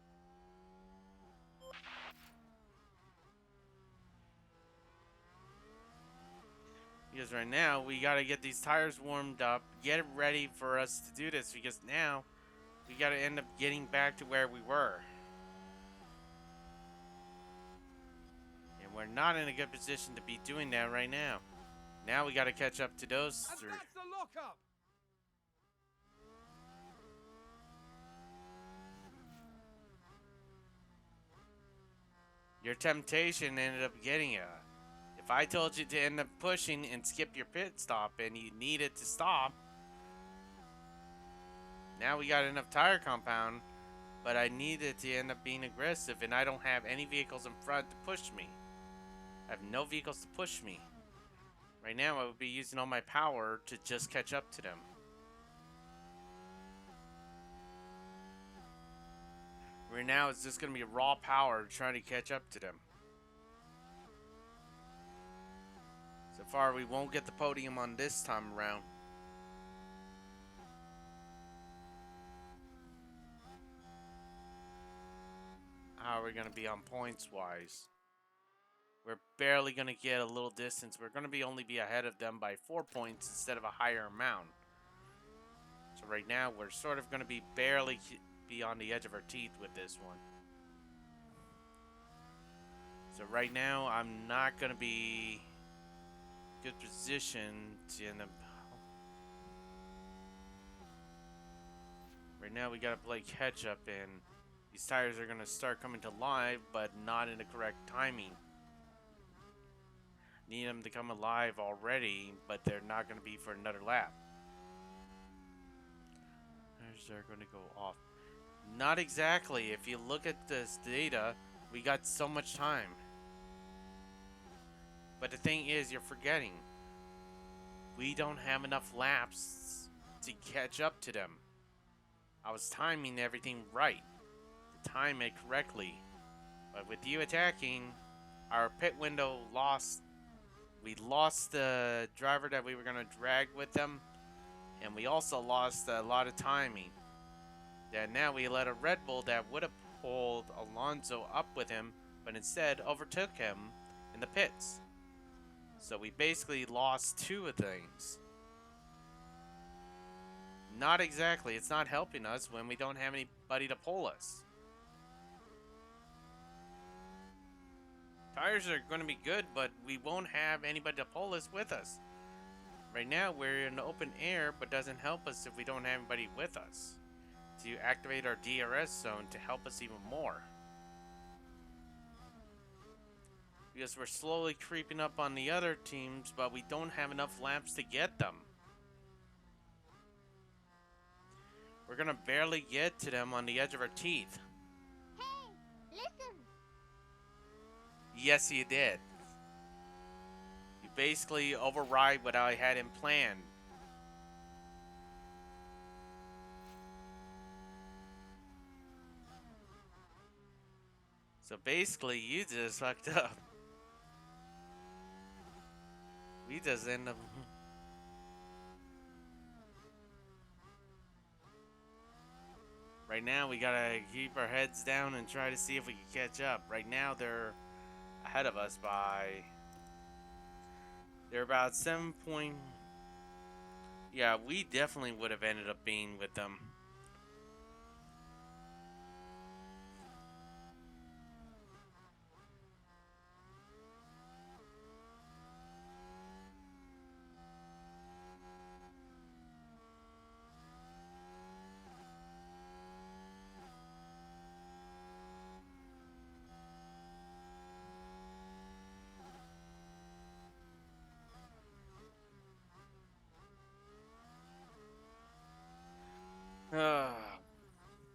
Because right now, we gotta get these tires warmed up, get it ready for us to do this, because now, we gotta end up getting back to where we were. And we're not in a good position to be doing that right now. Now we gotta catch up to those And three. that's the lockup! Your temptation ended up getting you. If I told you to end up pushing and skip your pit stop and you needed to stop, now we got enough tire compound, but I needed to end up being aggressive and I don't have any vehicles in front to push me. I have no vehicles to push me. Right now I would be using all my power to just catch up to them. Right now it's just going to be raw power trying to catch up to them. So far we won't get the podium on this time around. How are we going to be on points wise? We're barely going to get a little distance. We're going to be only be ahead of them by 4 points instead of a higher amount. So right now we're sort of going to be barely be on the edge of our teeth with this one. So right now I'm not going to be good position to end up. Right now we got to play catch up and these tires are going to start coming to life but not in the correct timing. Need them to come alive already, but they're not going to be for another lap. They're going to go off. Not exactly. If you look at this data, we got so much time. But the thing is, you're forgetting. We don't have enough laps to catch up to them. I was timing everything right. To time it correctly. But with you attacking, our pit window lost. We lost the driver that we were going to drag with them. And we also lost a lot of timing. And now we let a Red Bull that would have pulled Alonso up with him, but instead overtook him in the pits. So we basically lost two of things. Not exactly. It's not helping us when we don't have anybody to pull us. Tires are going to be good, but we won't have anybody to pull us with us. Right now, we're in the open air, but doesn't help us if we don't have anybody with us to activate our DRS zone to help us even more. Because we're slowly creeping up on the other teams, but we don't have enough laps to get them. We're gonna barely get to them on the edge of our teeth. Hey, listen. Yes, you did. You basically override what I had in plan. So basically, you just fucked up. We just end up. Right now, we gotta keep our heads down and try to see if we can catch up. Right now, they're ahead of us by. They're about 7 point. Yeah, we definitely would have ended up being with them.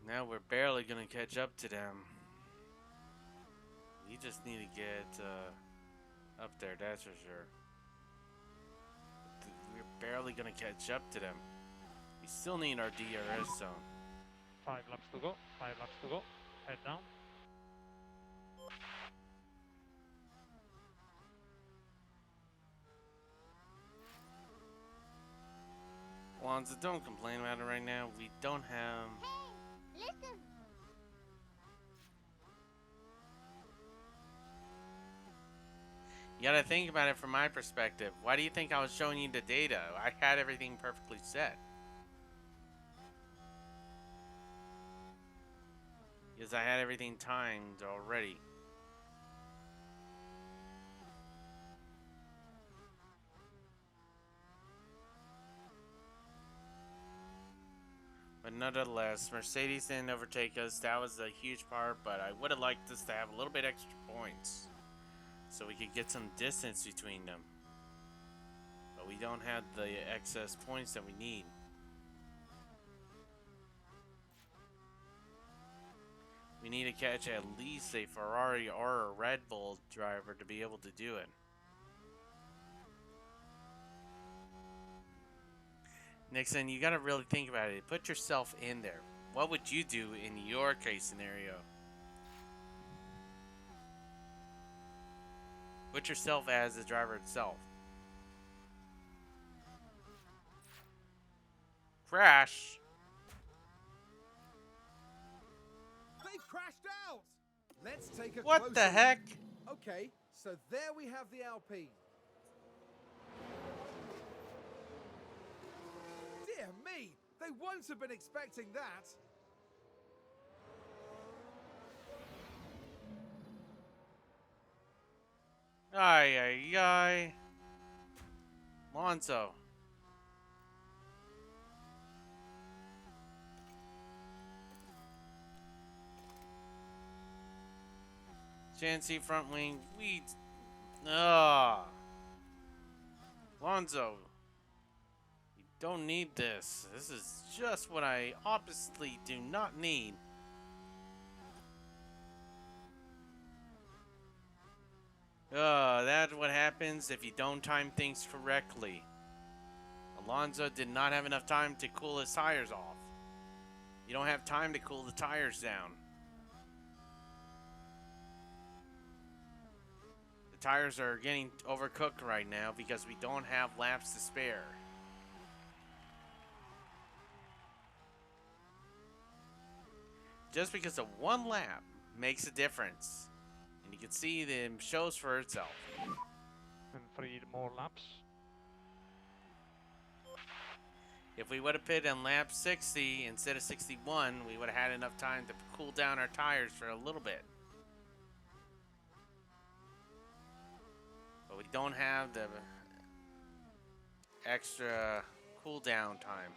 Now we're barely gonna catch up to them. We just need to get up there, that's for sure. We're barely gonna catch up to them. We still need our DRS zone. 5 laps to go. 5 laps to go. Head down. Alonso, don't complain about it right now. We don't have... Listen. You gotta think about it from my perspective. Why do you think I was showing you the data? I had everything perfectly set. Because I had everything timed already. But nonetheless, Mercedes didn't overtake us. That was a huge part, but I would have liked us to have a little bit extra points so we could get some distance between them. But we don't have the excess points that we need. We need to catch at least a Ferrari or a Red Bull driver to be able to do it. Nixon, you gotta really think about it. Put yourself in there. What would you do in your case scenario? Put yourself as the driver itself. Crash. They've crashed out! Let's take a What closer the heck? look. Okay, so there we have the Alpine. Dear me, they won't have been expecting that. Ay, ay, ay. Alonso. Chancy front wing. We. Alonso. You don't need this. This is just what I obviously do not need. That's what happens if you don't time things correctly. Alonso did not have enough time to cool his tires off. You don't have time to cool the tires down. The tires are getting overcooked right now because we don't have laps to spare. Just because of one lap makes a difference. And you can see that it shows for itself. And 3 more laps. If we would have pitted on lap 60 instead of 61, we would have had enough time to cool down our tires for a little bit. But we don't have the extra cool down time.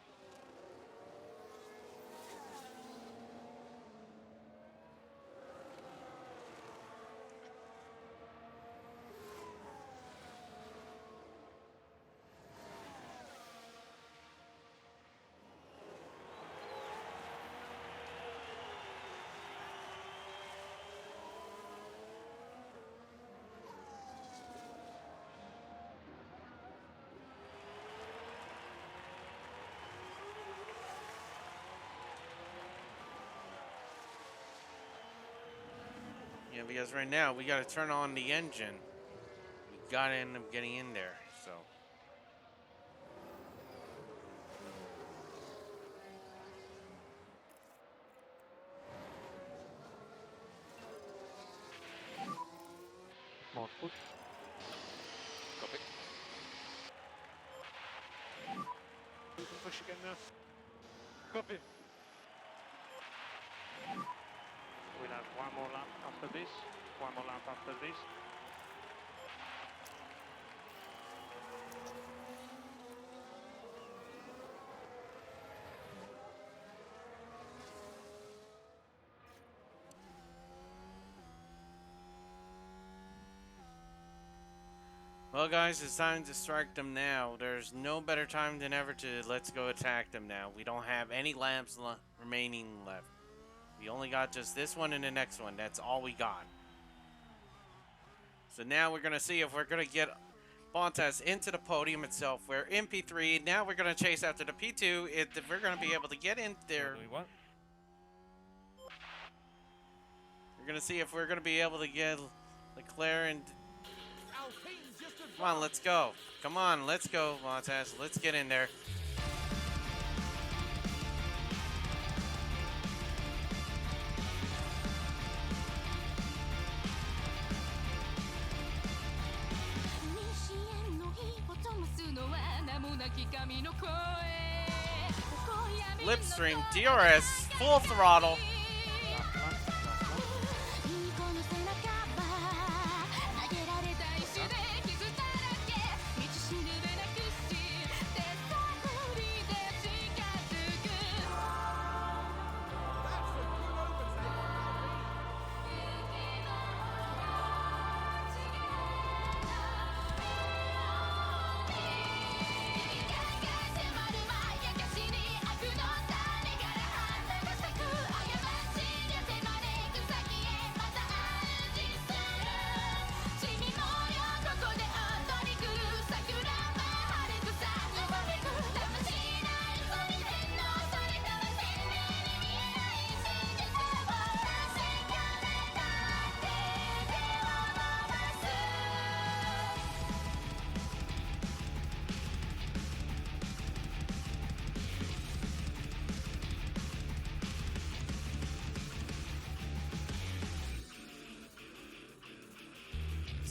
Yeah, because right now we got to turn on the engine. We got to end up getting in there, so. More push. Copy. We can push again now. Copy. We'll have 1 more lap after this. 1 more lap after this. Well, guys, it's time to strike them now. There's no better time than ever to let's go attack them now. We don't have any laps remaining left. We only got just this one and the next one. That's all we got. So now we're going to see if we're going to get Bottas into the podium itself. We're in P3. Now we're going to chase after the P2. If we're going to be able to get in there, Doing what? we're going to see if we're going to be able to get Leclerc and... Alpine's just Come on, let's go. Come on, let's go, Bottas. Let's get in there. Slipstream, DRS, full throttle.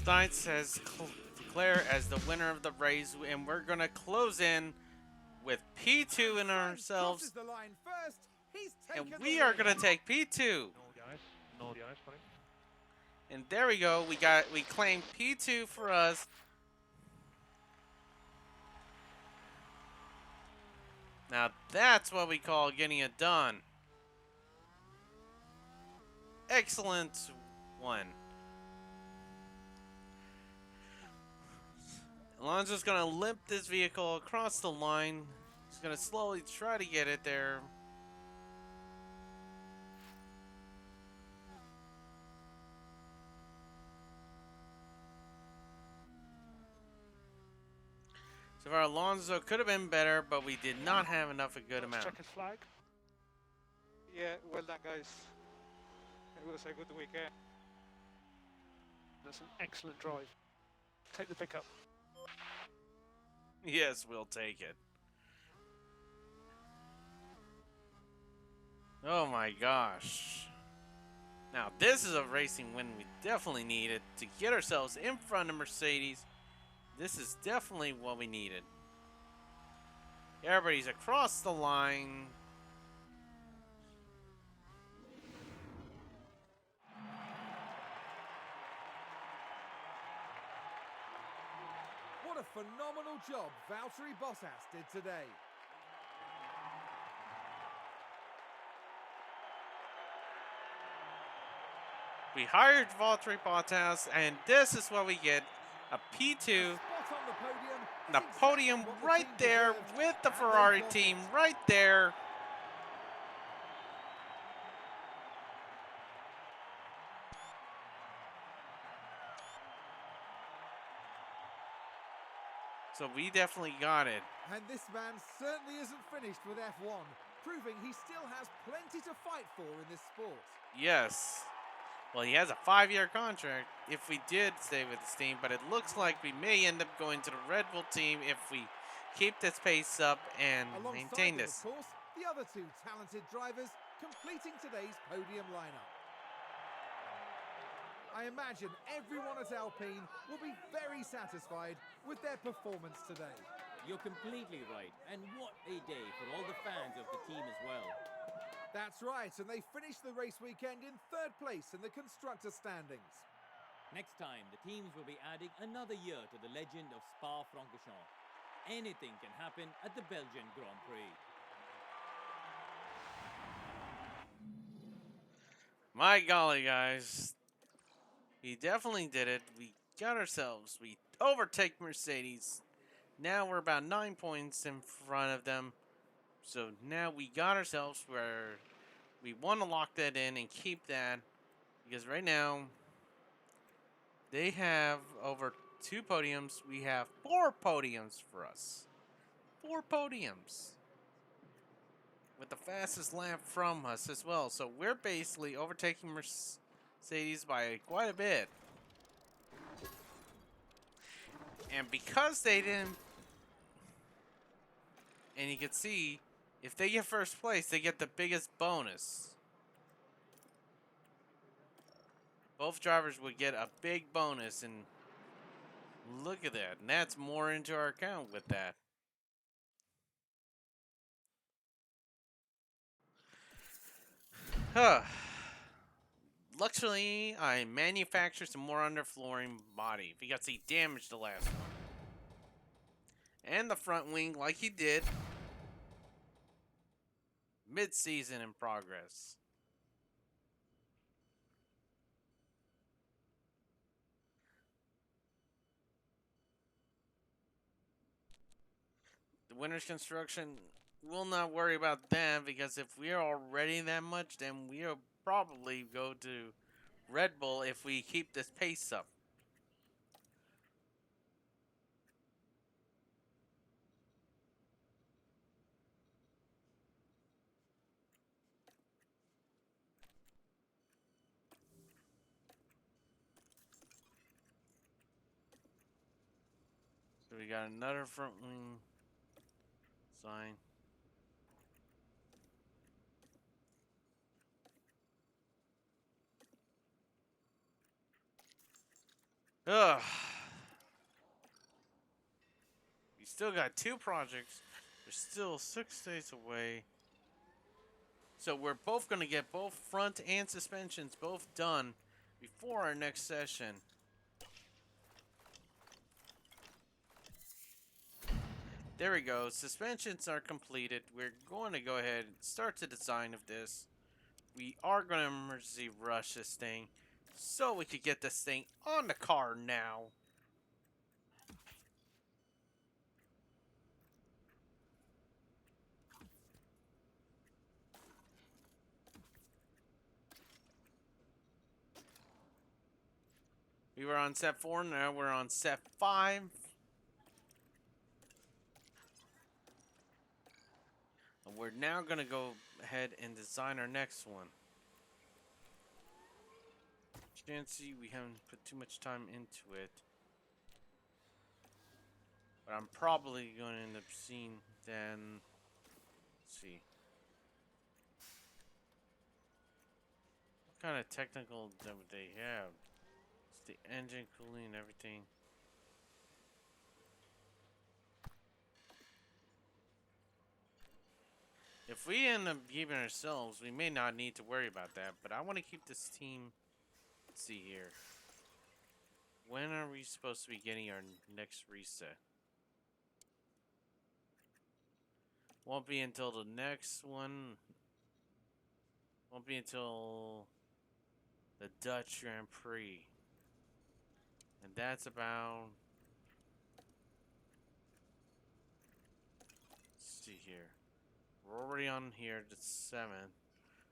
Steins has declared as the winner of the race, and we're going to close in with P2 in ourselves, the line first. He's and taken we the are lead. going to take P2. No DRS for him. And there we go. We claim P2 for us. Now that's what we call getting it done. Excellent one. Alonso's gonna limp this vehicle across the line. He's gonna slowly try to get it there. So far, Alonso could have been better, but we did not have enough a good amount. Check his flag. Yeah, well done, guys. It was a good weekend. That's an excellent drive. Take the pickup. Yes, we'll take it. Oh my gosh. Now, this is a racing win we definitely needed to get ourselves in front of Mercedes. This is definitely what we needed. Everybody's across the line. What a phenomenal job Valtteri Bottas did today. We hired Valtteri Bottas, and this is what we get. A P2, Spot on the podium. the It's podium exactly what the right team there deserved, with the and they Ferrari got team it. right there. So we definitely got it. And this man certainly isn't finished with F1, proving he still has plenty to fight for in this sport. Yes. Well, he has a 5-year contract if we did stay with this team, but it looks like we may end up going to the Red Bull team if we keep this pace up and Alongside maintain them, this. of course, the other two talented drivers completing today's podium lineup. I imagine everyone at Alpine will be very satisfied with their performance today. You're completely right, and what a day for all the fans of the team as well. That's right, and they finished the race weekend in 3rd place in the constructor standings. Next time, the teams will be adding another year to the legend of Spa-Francorchamps. Anything can happen at the Belgian Grand Prix. My golly, guys. We definitely did it. We overtake Mercedes. Now we're about 9 points in front of them. So now we got ourselves where we want to lock that in and keep that. Because right now, they have over 2 podiums. We have 4 podiums for us. 4 podiums. With the fastest lap from us as well. So we're basically overtaking Mercedes by quite a bit. And because they didn't... And you can see, if they get first place, they get the biggest bonus. Both drivers would get a big bonus, and look at that. And that's more into our account with that. Huh. Luckily, I manufactured some more underflooring body. We got to see damage the last one. And the front wing, like he did. Mid-season in progress. The winner's construction, we'll not worry about that, because if we are already that much, then we'll probably go to Red Bull if we keep this pace up. So we got another front wing sign. Ugh. We still got 2 projects. We're still 6 days away. So we're both going to get both front and suspensions both done before our next session. There we go. Suspensions are completed. We're going to go ahead and start the design of this. We are going to emergency rush this thing so we could get this thing on the car now. We were on set 4, now we're on set 5. And we're now going to go ahead and design our next one. Chancy, we haven't put too much time into it. But I'm probably going to end up seeing then. Let's see. What kind of technical do they have? It's the engine cooling and everything. If we end up keeping ourselves, we may not need to worry about that. But I want to keep this team. Let's see here. When are we supposed to be getting our next reset? Won't be until the next one. Won't be until the Dutch Grand Prix. And that's about... Let's see here. We're already on here the 7th.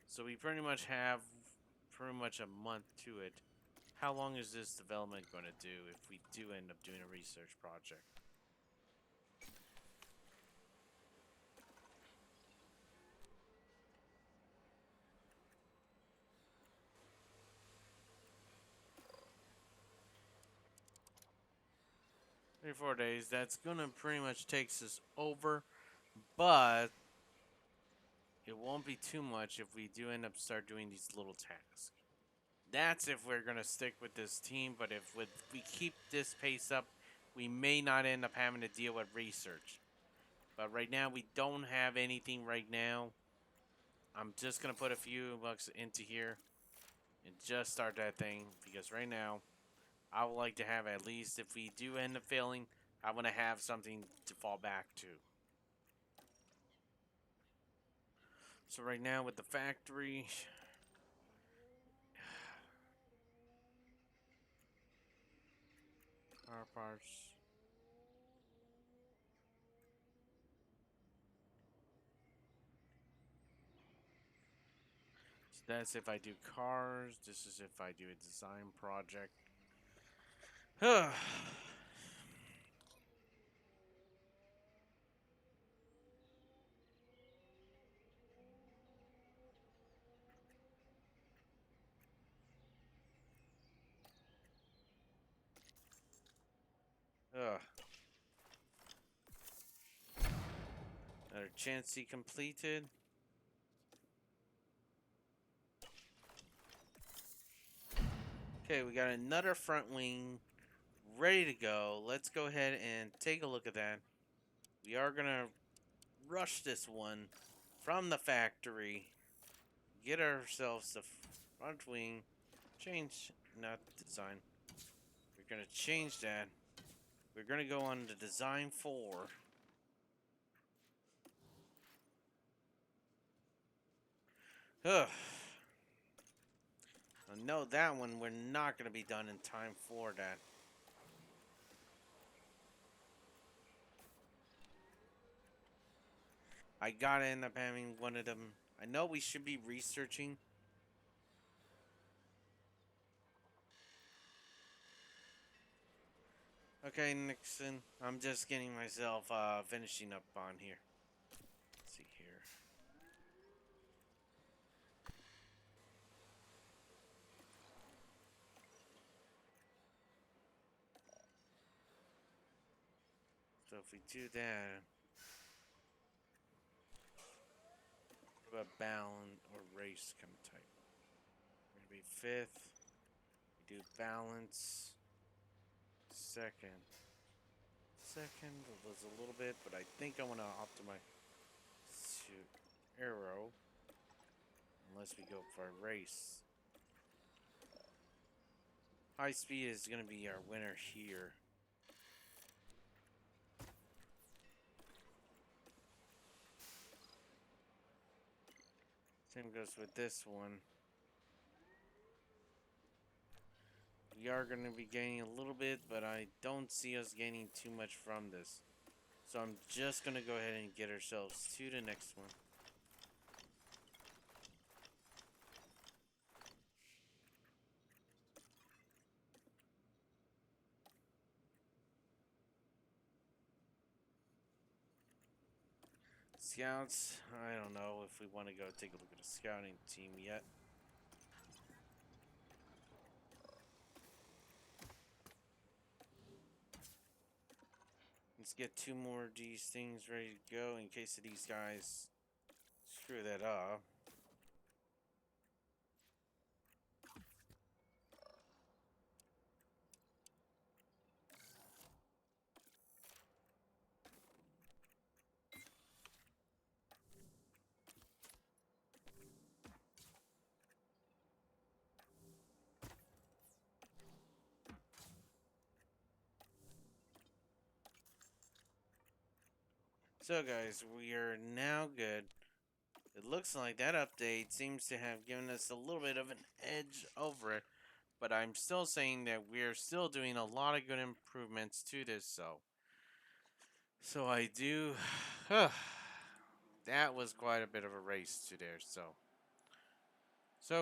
So we pretty much have a month to it. How long is this development going to do if we do end up doing a research project? Three, 4 days. That's gonna pretty much takes us over, but it won't be too much if we do end up start doing these little tasks. That's if we're gonna stick with this team, but if we keep this pace up, we may not end up having to deal with research. But right now, we don't have anything right now. I'm just gonna put a few bucks into here and just start that thing, because right now, I would like to have at least, if we do end up failing, I want to have something to fall back to. So right now with the factory, car parts. So that's if I do cars. This is if I do a design project. Ugh. Another chance completed. Okay, we got another front wing ready to go. Let's go ahead and take a look at that. We are going to rush this one from the factory. Get ourselves the front wing. Change, not design. We're going to change that. We're going to go on to design 4. Ugh. I know that one we're not going to be done in time for that. I gotta end up having one of them. I know we should be researching. Okay, Nixon. I'm just getting myself finishing up on here. Let's see here. So if we do that, what about balance or race come type? We're gonna be 5th. We do balance. Second. Second was a little bit, but I think I want to optimize to aero. Unless we go for a race. High speed is going to be our winner here. Same goes with this one. We are going to be gaining a little bit, but I don't see us gaining too much from this. So I'm just going to go ahead and get ourselves to the next one. Scouts, I don't know if we want to go take a look at a scouting team yet. Let's get 2 more of these things ready to go in case of these guys screw that up. So guys, we are now good. It looks like that update seems to have given us a little bit of an edge over it, but I'm still saying that we're still doing a lot of good improvements to this, so I do that was quite a bit of a race to there, so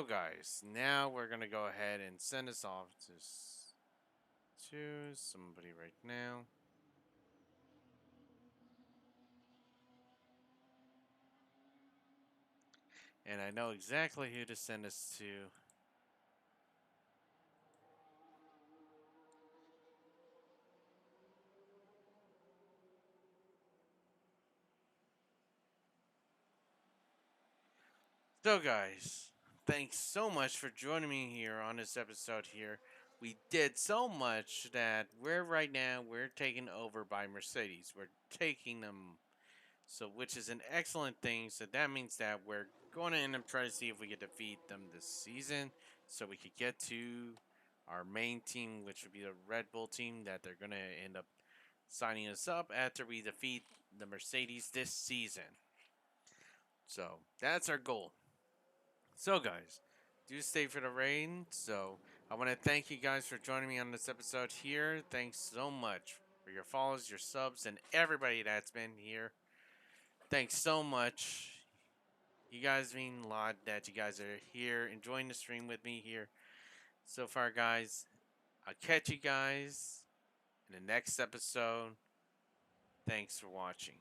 guys, now we're gonna go ahead and send us off to somebody right now. And I know exactly who to send us to. So, guys, thanks so much for joining me here on this episode here. We did so much that we're taken over by Mercedes. We're taking them, so which is an excellent thing. So that means that we're going to end up trying to see if we can defeat them this season, so we could get to our main team, which would be the Red Bull team that they're going to end up signing us up after we defeat the Mercedes this season. So that's our goal. So, guys, do stay for the rain. So, I want to thank you guys for joining me on this episode here. Thanks so much for your follows, your subs, and everybody that's been here. Thanks so much. You guys mean a lot that you guys are here enjoying the stream with me here. So far, guys, I'll catch you guys in the next episode. Thanks for watching.